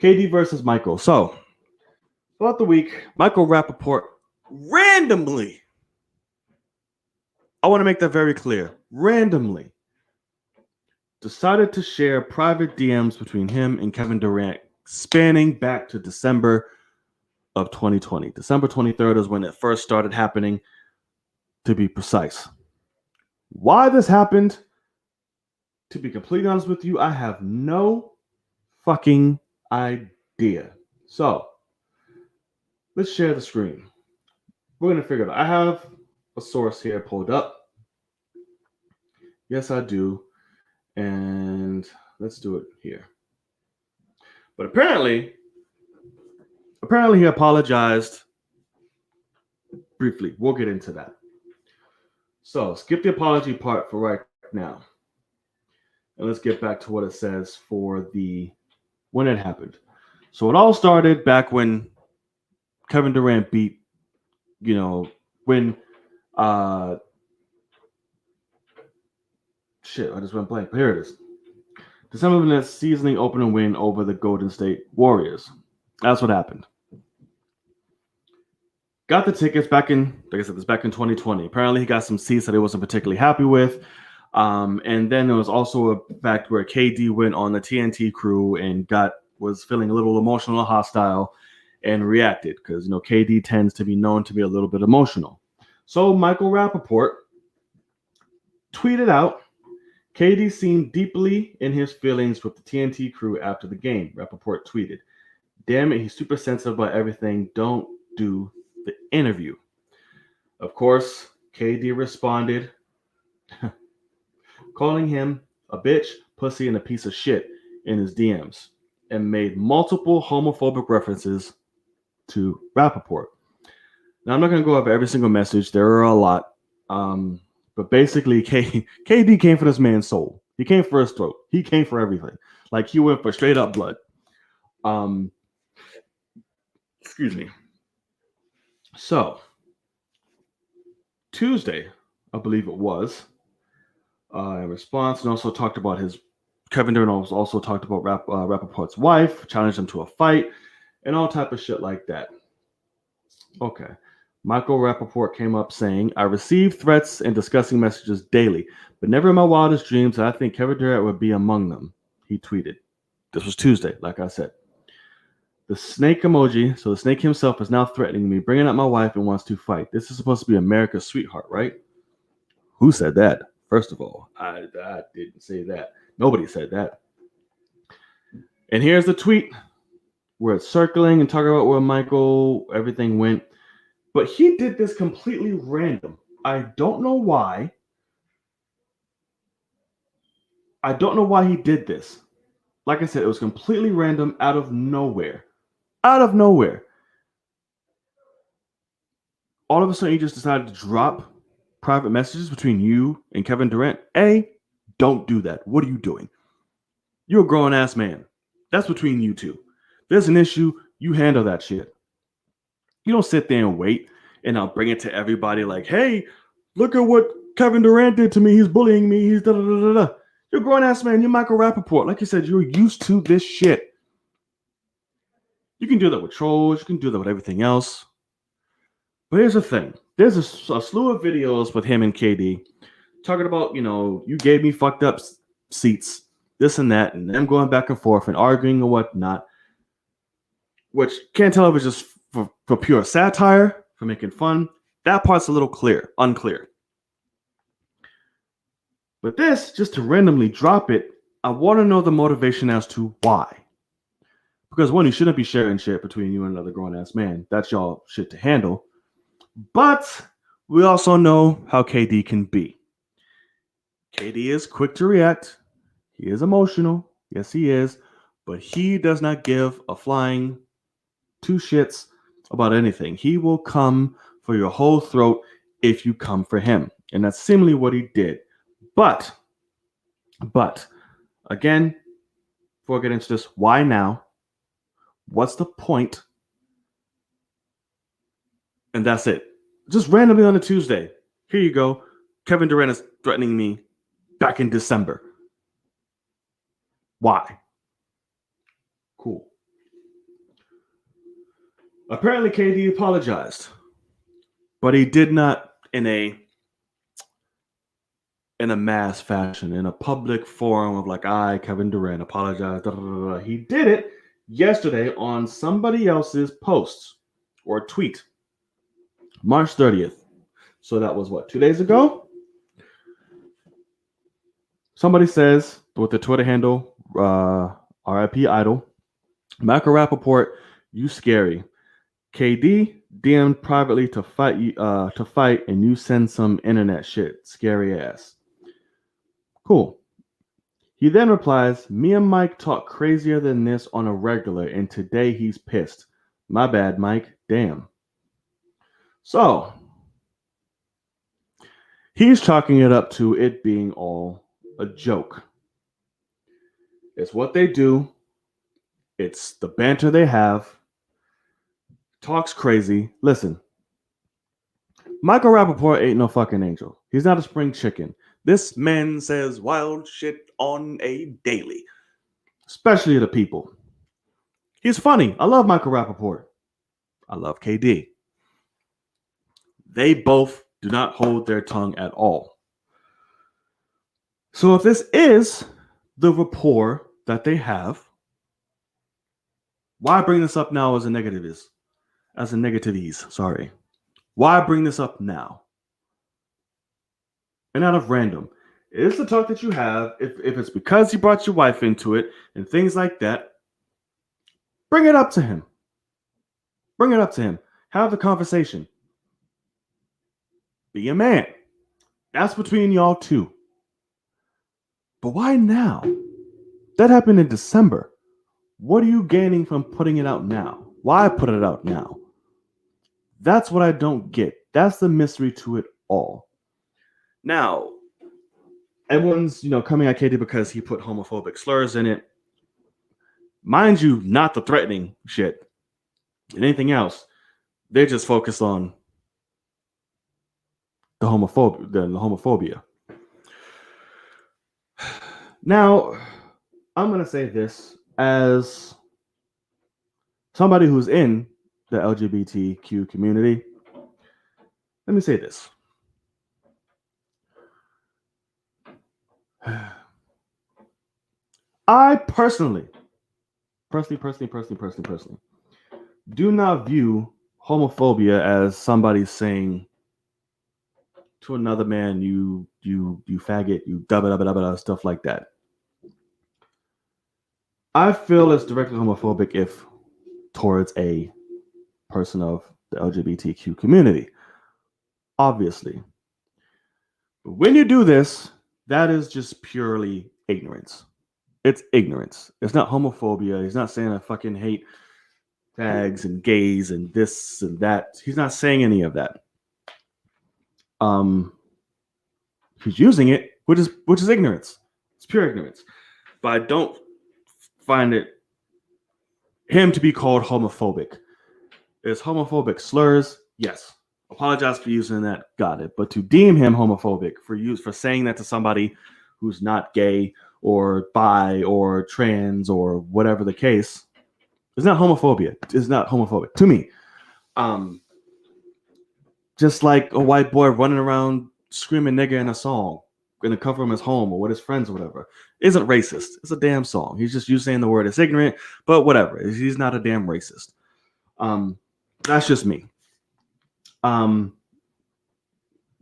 KD versus Michael. So, throughout the week, Michael Rapaport randomly, I want to make that very clear, randomly decided to share private DMs between him and Kevin Durant spanning back to December of 2020. December 23rd is when it first started happening, to be precise. Why this happened, to be completely honest with you, I have no fucking idea. So, let's share the screen. We're going to figure it out. I have a source here pulled up. Yes, I do. And let's do it here. But apparently he apologized briefly. We'll get into that. So skip the apology part for right now. And let's get back to what it says for when it happened. So it all started back when Kevin Durant beat, when shit, I just went blank. But here it is. December the seasoning opener win over the Golden State Warriors. That's what happened. Got the tickets back in, like I said, this back in 2020. Apparently, he got some seats that he wasn't particularly happy with. And then there was also a fact where KD went on the TNT crew and was feeling a little emotional, hostile, and reacted because KD tends to be known to be a little bit emotional. So Michael Rapaport tweeted out, KD seemed deeply in his feelings with the TNT crew after the game. Rapaport tweeted, "Damn it, he's super sensitive about everything. Don't do the interview." Of course, KD responded, calling him a bitch, pussy, and a piece of shit in his DMs, and made multiple homophobic references to Rapaport. Now, I'm not going to go over every single message. There are a lot. But basically, KD came for this man's soul. He came for his throat. He came for everything. Like, he went for straight up blood. Excuse me. So, Tuesday, I believe it was, in response, and also talked about Kevin Durant also talked about Rapaport's wife, challenged him to a fight, and all type of shit like that. Okay. Michael Rapaport came up saying, "I receive threats and disgusting messages daily, but never in my wildest dreams that I think Kevin Durant would be among them," he tweeted. This was Tuesday, like I said. The snake emoji, so the snake himself is now threatening me, bringing up my wife and wants to fight. This is supposed to be America's sweetheart, right? Who said that? First of all, I didn't say that. Nobody said that. And here's the tweet where it's circling and talking about where Michael, everything went. But he did this completely random. I don't know why. I don't know why he did this. Like I said, it was completely random, out of nowhere. Out of nowhere. All of a sudden, he just decided to drop private messages between you and Kevin Durant. Don't do that. What are you doing? You're a grown-ass man. That's between you two. There's an issue. You handle that shit. You don't sit there and wait and I'll bring it to everybody like, "Hey, look at what Kevin Durant did to me. He's bullying me. He's da-da-da-da-da." You're a grown-ass man. You're Michael Rapaport. Like you said, you're used to this shit. You can do that with trolls. You can do that with everything else. But here's the thing. There's a slew of videos with him and KD talking about, you gave me fucked up seats, this and that, and them going back and forth and arguing and whatnot. which can't tell if it's just for pure satire, for making fun. That part's a little unclear. But this, just to randomly drop it, I want to know the motivation as to why. Because one, you shouldn't be sharing shit between you and another grown-ass man. That's y'all shit to handle. But we also know how KD can be. KD is quick to react. He is emotional. Yes, he is. But he does not give a flying two shits about anything. He will come for your whole throat if you come for him. And that's seemingly what he did. But, again, before I get into this, why now? What's the point? And that's it. Just randomly on a Tuesday. Here you go. Kevin Durant is threatening me back in December. Why? Cool. Apparently, KD apologized. But he did not in a mass fashion, in a public forum of like, Kevin Durant, apologize. Da, da, da, da. He did it yesterday on somebody else's post or tweet, March 30th. So that was what, 2 days ago? Somebody says with the Twitter handle, RIP Idol, Michael Rapaport, you scary. KD DM'd privately to fight, and you send some internet shit. Scary ass. Cool. He then replies, me and Mike talk crazier than this on a regular, and today he's pissed. My bad, Mike. Damn. So, he's chalking it up to it being all a joke. It's what they do. It's the banter they have. Talks crazy. Listen, Michael Rapaport ain't no fucking angel. He's not a spring chicken. This man says wild shit on a daily, especially to people. He's funny. I love Michael Rapaport. I love KD. They both do not hold their tongue at all. So if this is the rapport that they have, why bring this up now as a negativities? Sorry. Why bring this up now? And out of random. It's the talk that you have. If it's because you brought your wife into it and things like that, bring it up to him. Bring it up to him. Have the conversation. Be a man. That's between y'all two. But why now? That happened in December. What are you gaining from putting it out now? Why put it out now? That's what I don't get. That's the mystery to it all. Now, everyone's, coming at KD because he put homophobic slurs in it. Mind you, not the threatening shit. And anything else, they're just focused on the homophobia. Now, I'm going to say this as somebody who's in the LGBTQ community. Let me say this. I personally do not view homophobia as somebody saying to another man, you faggot, you da stuff like that. I feel it's directly homophobic if towards a person of the LGBTQ community, obviously. But when you do this, that is just purely ignorance. It's ignorance. It's not homophobia. He's not saying I fucking hate fags and gays and this and that. He's not saying any of that. He's using it, which is ignorance. It's pure ignorance. But I don't find him to be called homophobic. Is homophobic slurs? Yes. Apologize for using that. Got it. But to deem him homophobic for saying that to somebody who's not gay or bi or trans or whatever the case, is not homophobia. It's not homophobic to me. Just like a white boy running around screaming nigger in a song in the cover of his home or with his friends or whatever isn't racist. It's a damn song. He's just saying the word. It's ignorant, but whatever. He's not a damn racist. That's just me. Do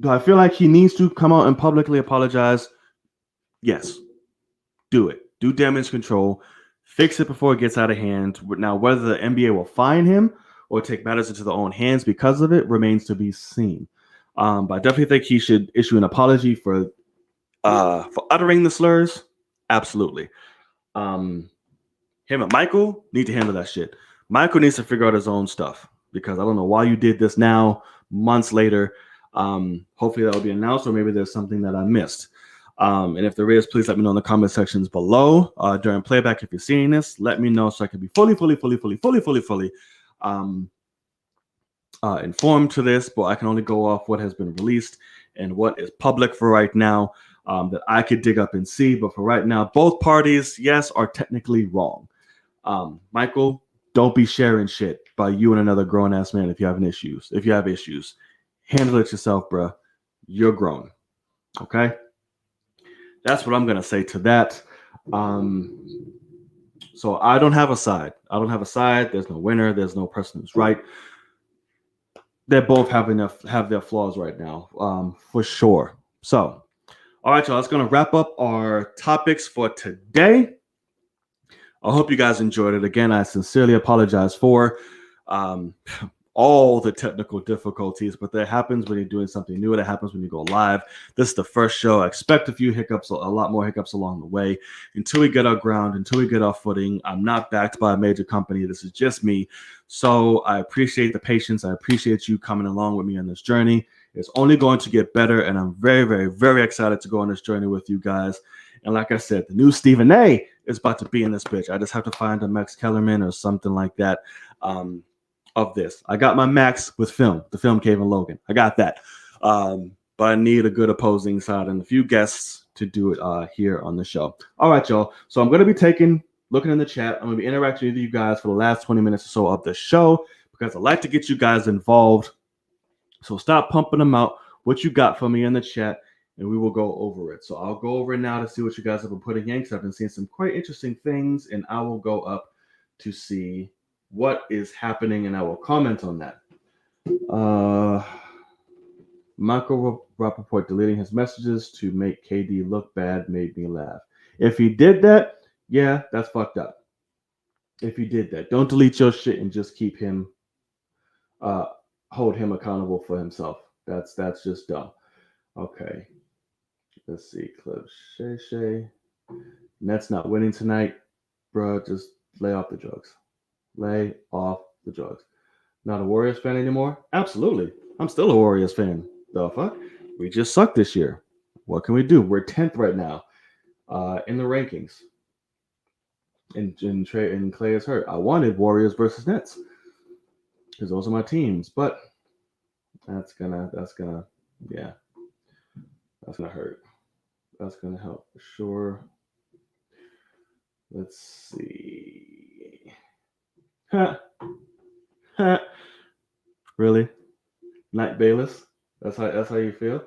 I feel like he needs to come out and publicly apologize? Yes. Do it. Do damage control. Fix it before it gets out of hand. Now, whether the NBA will fine him or take matters into their own hands because of it remains to be seen. But I definitely think he should issue an apology for uttering the slurs. Absolutely. Him and Michael need to handle that shit. Michael needs to figure out his own stuff because I don't know why you did this now, months later. Hopefully that will be announced, or maybe there's something that I missed. And if there is, please let me know in the comment sections below during playback. If you're seeing this, let me know so I can be fully informed to this. But I can only go off what has been released and what is public for right now that I could dig up and see. But for right now, both parties, yes, are technically wrong. Michael, don't be sharing shit by you and another grown ass man if you have issues. If you have issues, handle it yourself, bruh. You're grown. Okay. That's what I'm going to say to that. So I don't have a side. There's no winner. There's no person who's right. They both have their flaws right now, for sure. So, all right, y'all. That's going to wrap up our topics for today. I hope you guys enjoyed it. Again, I sincerely apologize for all the technical difficulties, but that happens when you're doing something new. That happens when you go live. This is the first show. I expect a few hiccups, a lot more hiccups along the way until we get our ground, until we get our footing. I'm not backed by a major company. This is just me. So I appreciate the patience. I appreciate you coming along with me on this journey. It's only going to get better, and I'm very, very, very excited to go on this journey with you guys. And like I said, the new Stephen A is about to be in this bitch. I just have to find a Max Kellerman or something like that. Of this. I got my max with film, the Film Cave and Logan. I got that. But I need a good opposing side and a few guests to do it here on the show. All right, y'all. So I'm going to be looking in the chat. I'm going to be interacting with you guys for the last 20 minutes or so of the show because I like to get you guys involved. So stop pumping them out. What you got for me in the chat, and we will go over it. So I'll go over it now to see what you guys have been putting in because I've been seeing some quite interesting things, and I will go up to see what is happening, and I will comment on that. Michael RAPAPORT deleting his messages to make KD look bad made me laugh. If he did that, yeah, that's fucked up. If he did that, don't delete your shit and just keep him, hold him accountable for himself. That's just dumb. Okay, let's see. Clip Shay. Nets not winning tonight, bro. Just lay off the drugs. Lay off the drugs. Not a Warriors fan anymore? Absolutely. I'm still a Warriors fan. The fuck? We just sucked this year. What can we do? We're 10th right now in the rankings. And Clay is hurt. I wanted Warriors versus Nets because those are my teams. But that's gonna hurt. That's gonna help for sure. Let's see. Really? Night Bayless? That's how you feel?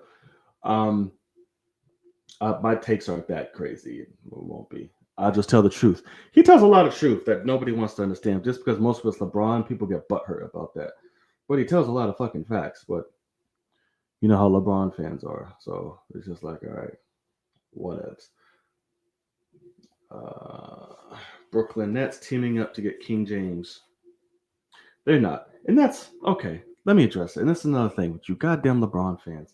My takes aren't that crazy. It won't be. I'll just tell the truth. He tells a lot of truth that nobody wants to understand. Just because most of us LeBron, people get butthurt about that. But he tells a lot of fucking facts. But you know how LeBron fans are. So it's just like, all right, whatevs. Brooklyn Nets teaming up to get King James. They're not. And that's okay. Let me address it. And that's another thing with you goddamn LeBron fans.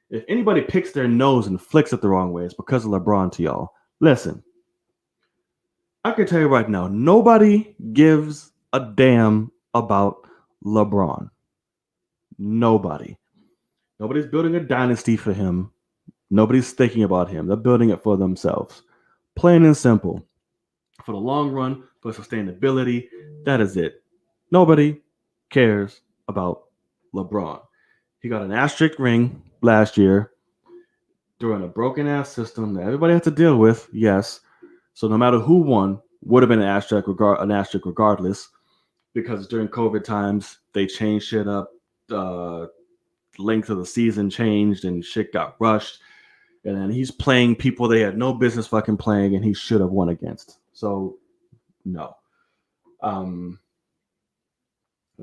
If anybody picks their nose and flicks it the wrong way, it's because of LeBron to y'all. Listen, I can tell you right now, nobody gives a damn about LeBron. Nobody. Nobody's building a dynasty for him. Nobody's thinking about him. They're building it for themselves. Plain and simple. For the long run, for sustainability, that is it. Nobody cares about LeBron. He got an asterisk ring last year during a broken ass system that everybody had to deal with. Yes. So no matter who won, would have been an asterisk regardless, because during COVID times they changed shit up. Length of the season changed and shit got rushed. And then he's playing people they had no business fucking playing, and he should have won against. So no.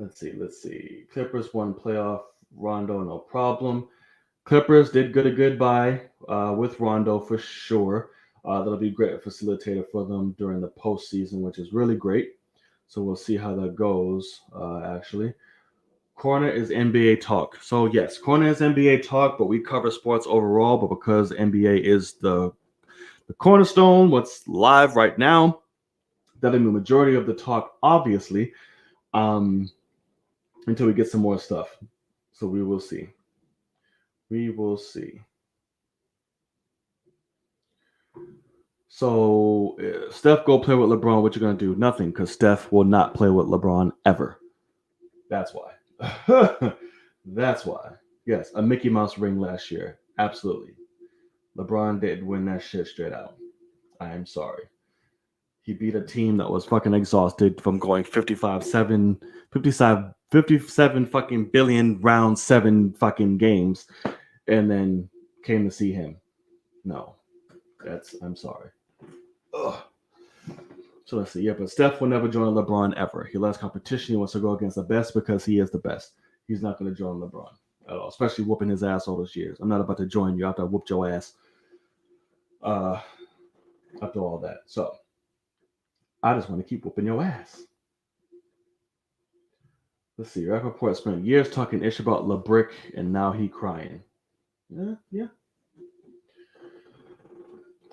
Let's see. Clippers won playoff. Rondo, no problem. Clippers did get a goodbye with Rondo for sure. That'll be a great facilitator for them during the postseason, which is really great. So we'll see how that goes, actually. Corner is NBA talk. So, yes, corner is NBA talk, but we cover sports overall. But because NBA is the cornerstone, what's live right now, that'll be the majority of the talk, obviously, until we get some more stuff. So we will see. We will see. So Steph go play with LeBron. What you gonna do? Nothing, because Steph will not play with LeBron ever. That's why. That's why. Yes, a Mickey Mouse ring last year. Absolutely. LeBron didn't win that shit straight out. I am sorry. He beat a team that was fucking exhausted from going 57 fucking billion round 7 fucking games, and then came to see him. No, I'm sorry. Ugh. So let's see. Yeah, but Steph will never join LeBron ever. He loves competition. He wants to go against the best because he is the best. He's not going to join LeBron at all, especially whooping his ass all those years. I'm not about to join you after I whooped your ass after all that. So I just want to keep whooping your ass. Let's see. Rapaport spent years talking ish about LeBrick, and now he crying. Yeah.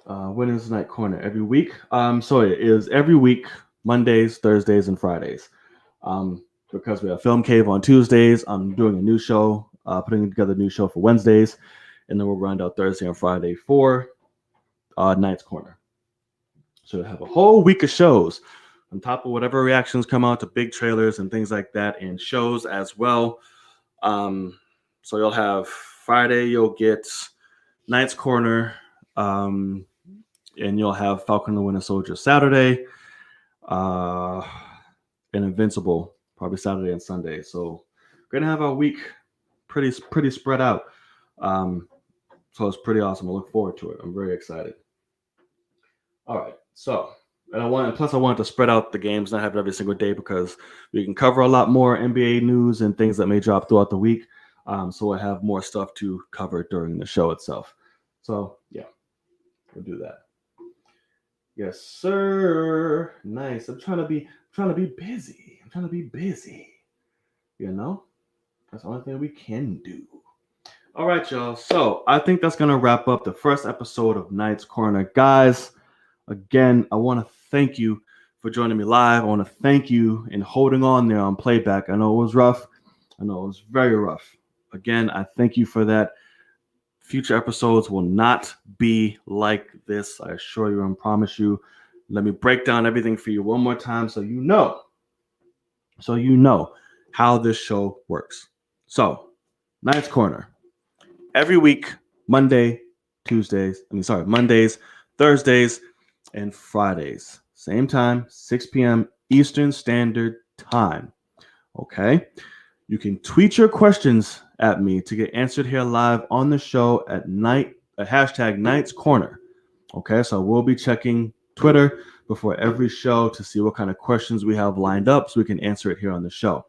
Winners Night Corner every week. So it is every week, Mondays, Thursdays, and Fridays. Because we have Film Cave on Tuesdays, I'm doing a new show, putting together a new show for Wednesdays, and then we'll round out Thursday and Friday for Night's Corner. So we'll have a whole week of shows on top of whatever reactions come out to big trailers and things like that, and shows as well. So you'll have Friday, you'll get Night's Corner, and you'll have Falcon and the Winter Soldier Saturday, and Invincible probably Saturday and Sunday. So we're gonna have our week pretty spread out. So it's pretty awesome. I look forward to it. I'm very excited. All right, so I wanted to spread out the games, not have it every single day, because we can cover a lot more NBA news and things that may drop throughout the week. So we'll have more stuff to cover during the show itself. So yeah, we'll do that. Yes, sir. Nice. I'm trying to be busy. I'm trying to be busy. You know, that's the only thing we can do. All right, y'all. So I think that's gonna wrap up the first episode of Night's Corner, guys. Again, I want to thank you for joining me live. I want to thank you in holding on there on playback. I know it was rough. I know it was very rough. Again, I thank you for that. Future episodes will not be like this. I assure you and promise you. Let me break down everything for you one more time so you know how this show works. So, Night's Corner. Every week, Mondays, Thursdays, and Fridays. Same time, 6 p.m. Eastern Standard Time. Okay? You can tweet your questions at me to get answered here live on the show at hashtag Night's Corner. Okay, so we'll be checking Twitter before every show to see what kind of questions we have lined up so we can answer it here on the show.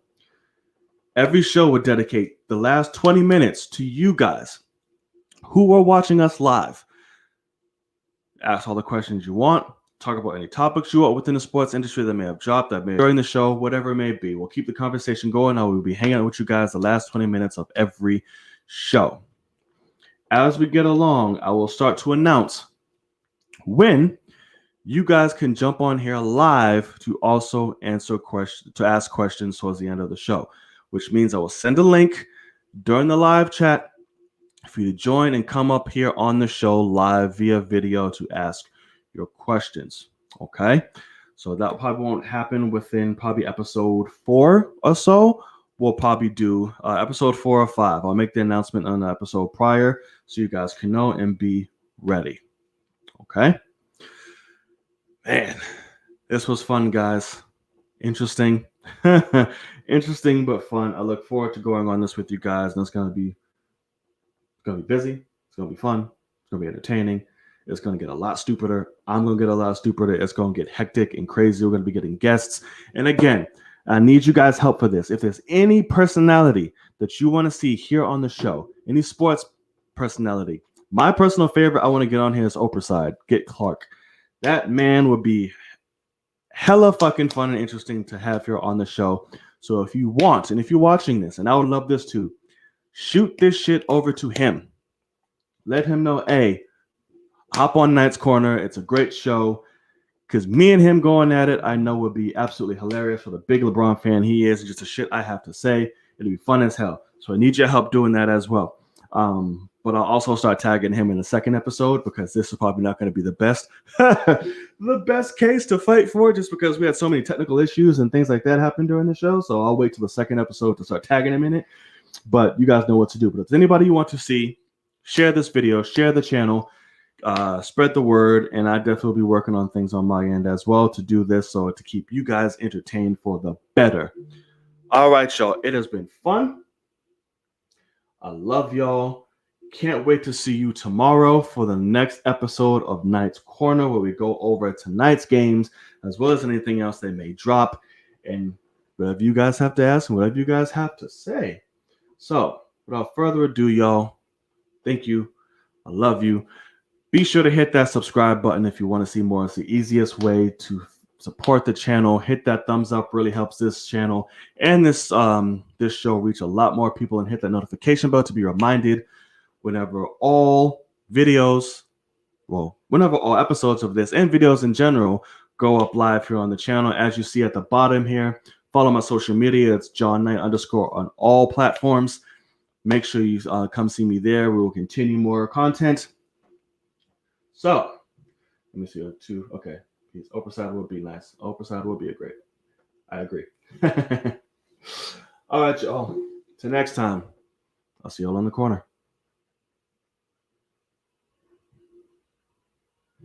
Every show would dedicate the last 20 minutes to you guys who are watching us live. Ask all the questions you want. Talk about any topics you want within the sports industry that may have dropped, during the show, whatever it may be. We'll keep the conversation going. I will be hanging out with you guys the last 20 minutes of every show. As we get along, I will start to announce when you guys can jump on here live to also ask questions towards the end of the show, which means I will send a link during the live chat for you to join and come up here on the show live via video to ask your questions. Okay, so that probably won't happen within probably episode 4 or so. We'll probably do episode 4 or 5. I'll make the announcement on the episode prior so you guys can know and be ready. Okay, man, this was fun, guys. Interesting. Interesting but fun. I look forward to going on this with you guys, and it's gonna be busy. It's gonna be fun. It's gonna be entertaining. It's going to get a lot stupider. I'm going to get a lot stupider. It's going to get hectic and crazy. We're going to be getting guests. And again, I need you guys' help for this. If there's any personality that you want to see here on the show, any sports personality, my personal favorite I want to get on here is Oprah Side. Get Clark. That man would be hella fucking fun and interesting to have here on the show. So if you want, and if you're watching this, and I would love this too, shoot this shit over to him. Let him know, hey, hop on Knight's Corner. It's a great show. Because me and him going at it, I know would be absolutely hilarious for the big LeBron fan he is. Just the shit I have to say. It'll be fun as hell. So I need your help doing that as well. But I'll also start tagging him in the second episode because this is probably not going to be the best, the best case to fight for, just because we had so many technical issues and things like that happen during the show. So I'll wait till the second episode to start tagging him in it. But you guys know what to do. But if there's anybody you want to see, share this video, share the channel. Spread the word, and I definitely will be working on things on my end as well to do this, so to keep you guys entertained for the better. All right, y'all. It has been fun. I love y'all. Can't wait to see you tomorrow for the next episode of Knight's Corner, where we go over tonight's games as well as anything else they may drop, and whatever you guys have to ask and whatever you guys have to say. So, without further ado, y'all, thank you. I love you. Be sure to hit that subscribe button if you want to see more. It's the easiest way to support the channel. Hit that thumbs up, really helps this channel and this show reach a lot more people, and hit that notification bell to be reminded whenever all episodes of this and videos in general go up live here on the channel. As you see at the bottom here, follow my social media. It's John Knight _ on all platforms. Make sure you come see me there. We will continue more content. So, let me see. Two. Okay. Oprah Side would be nice. Oprah Side would be a great. I agree. All right, y'all. Till next time. I'll see y'all in the corner.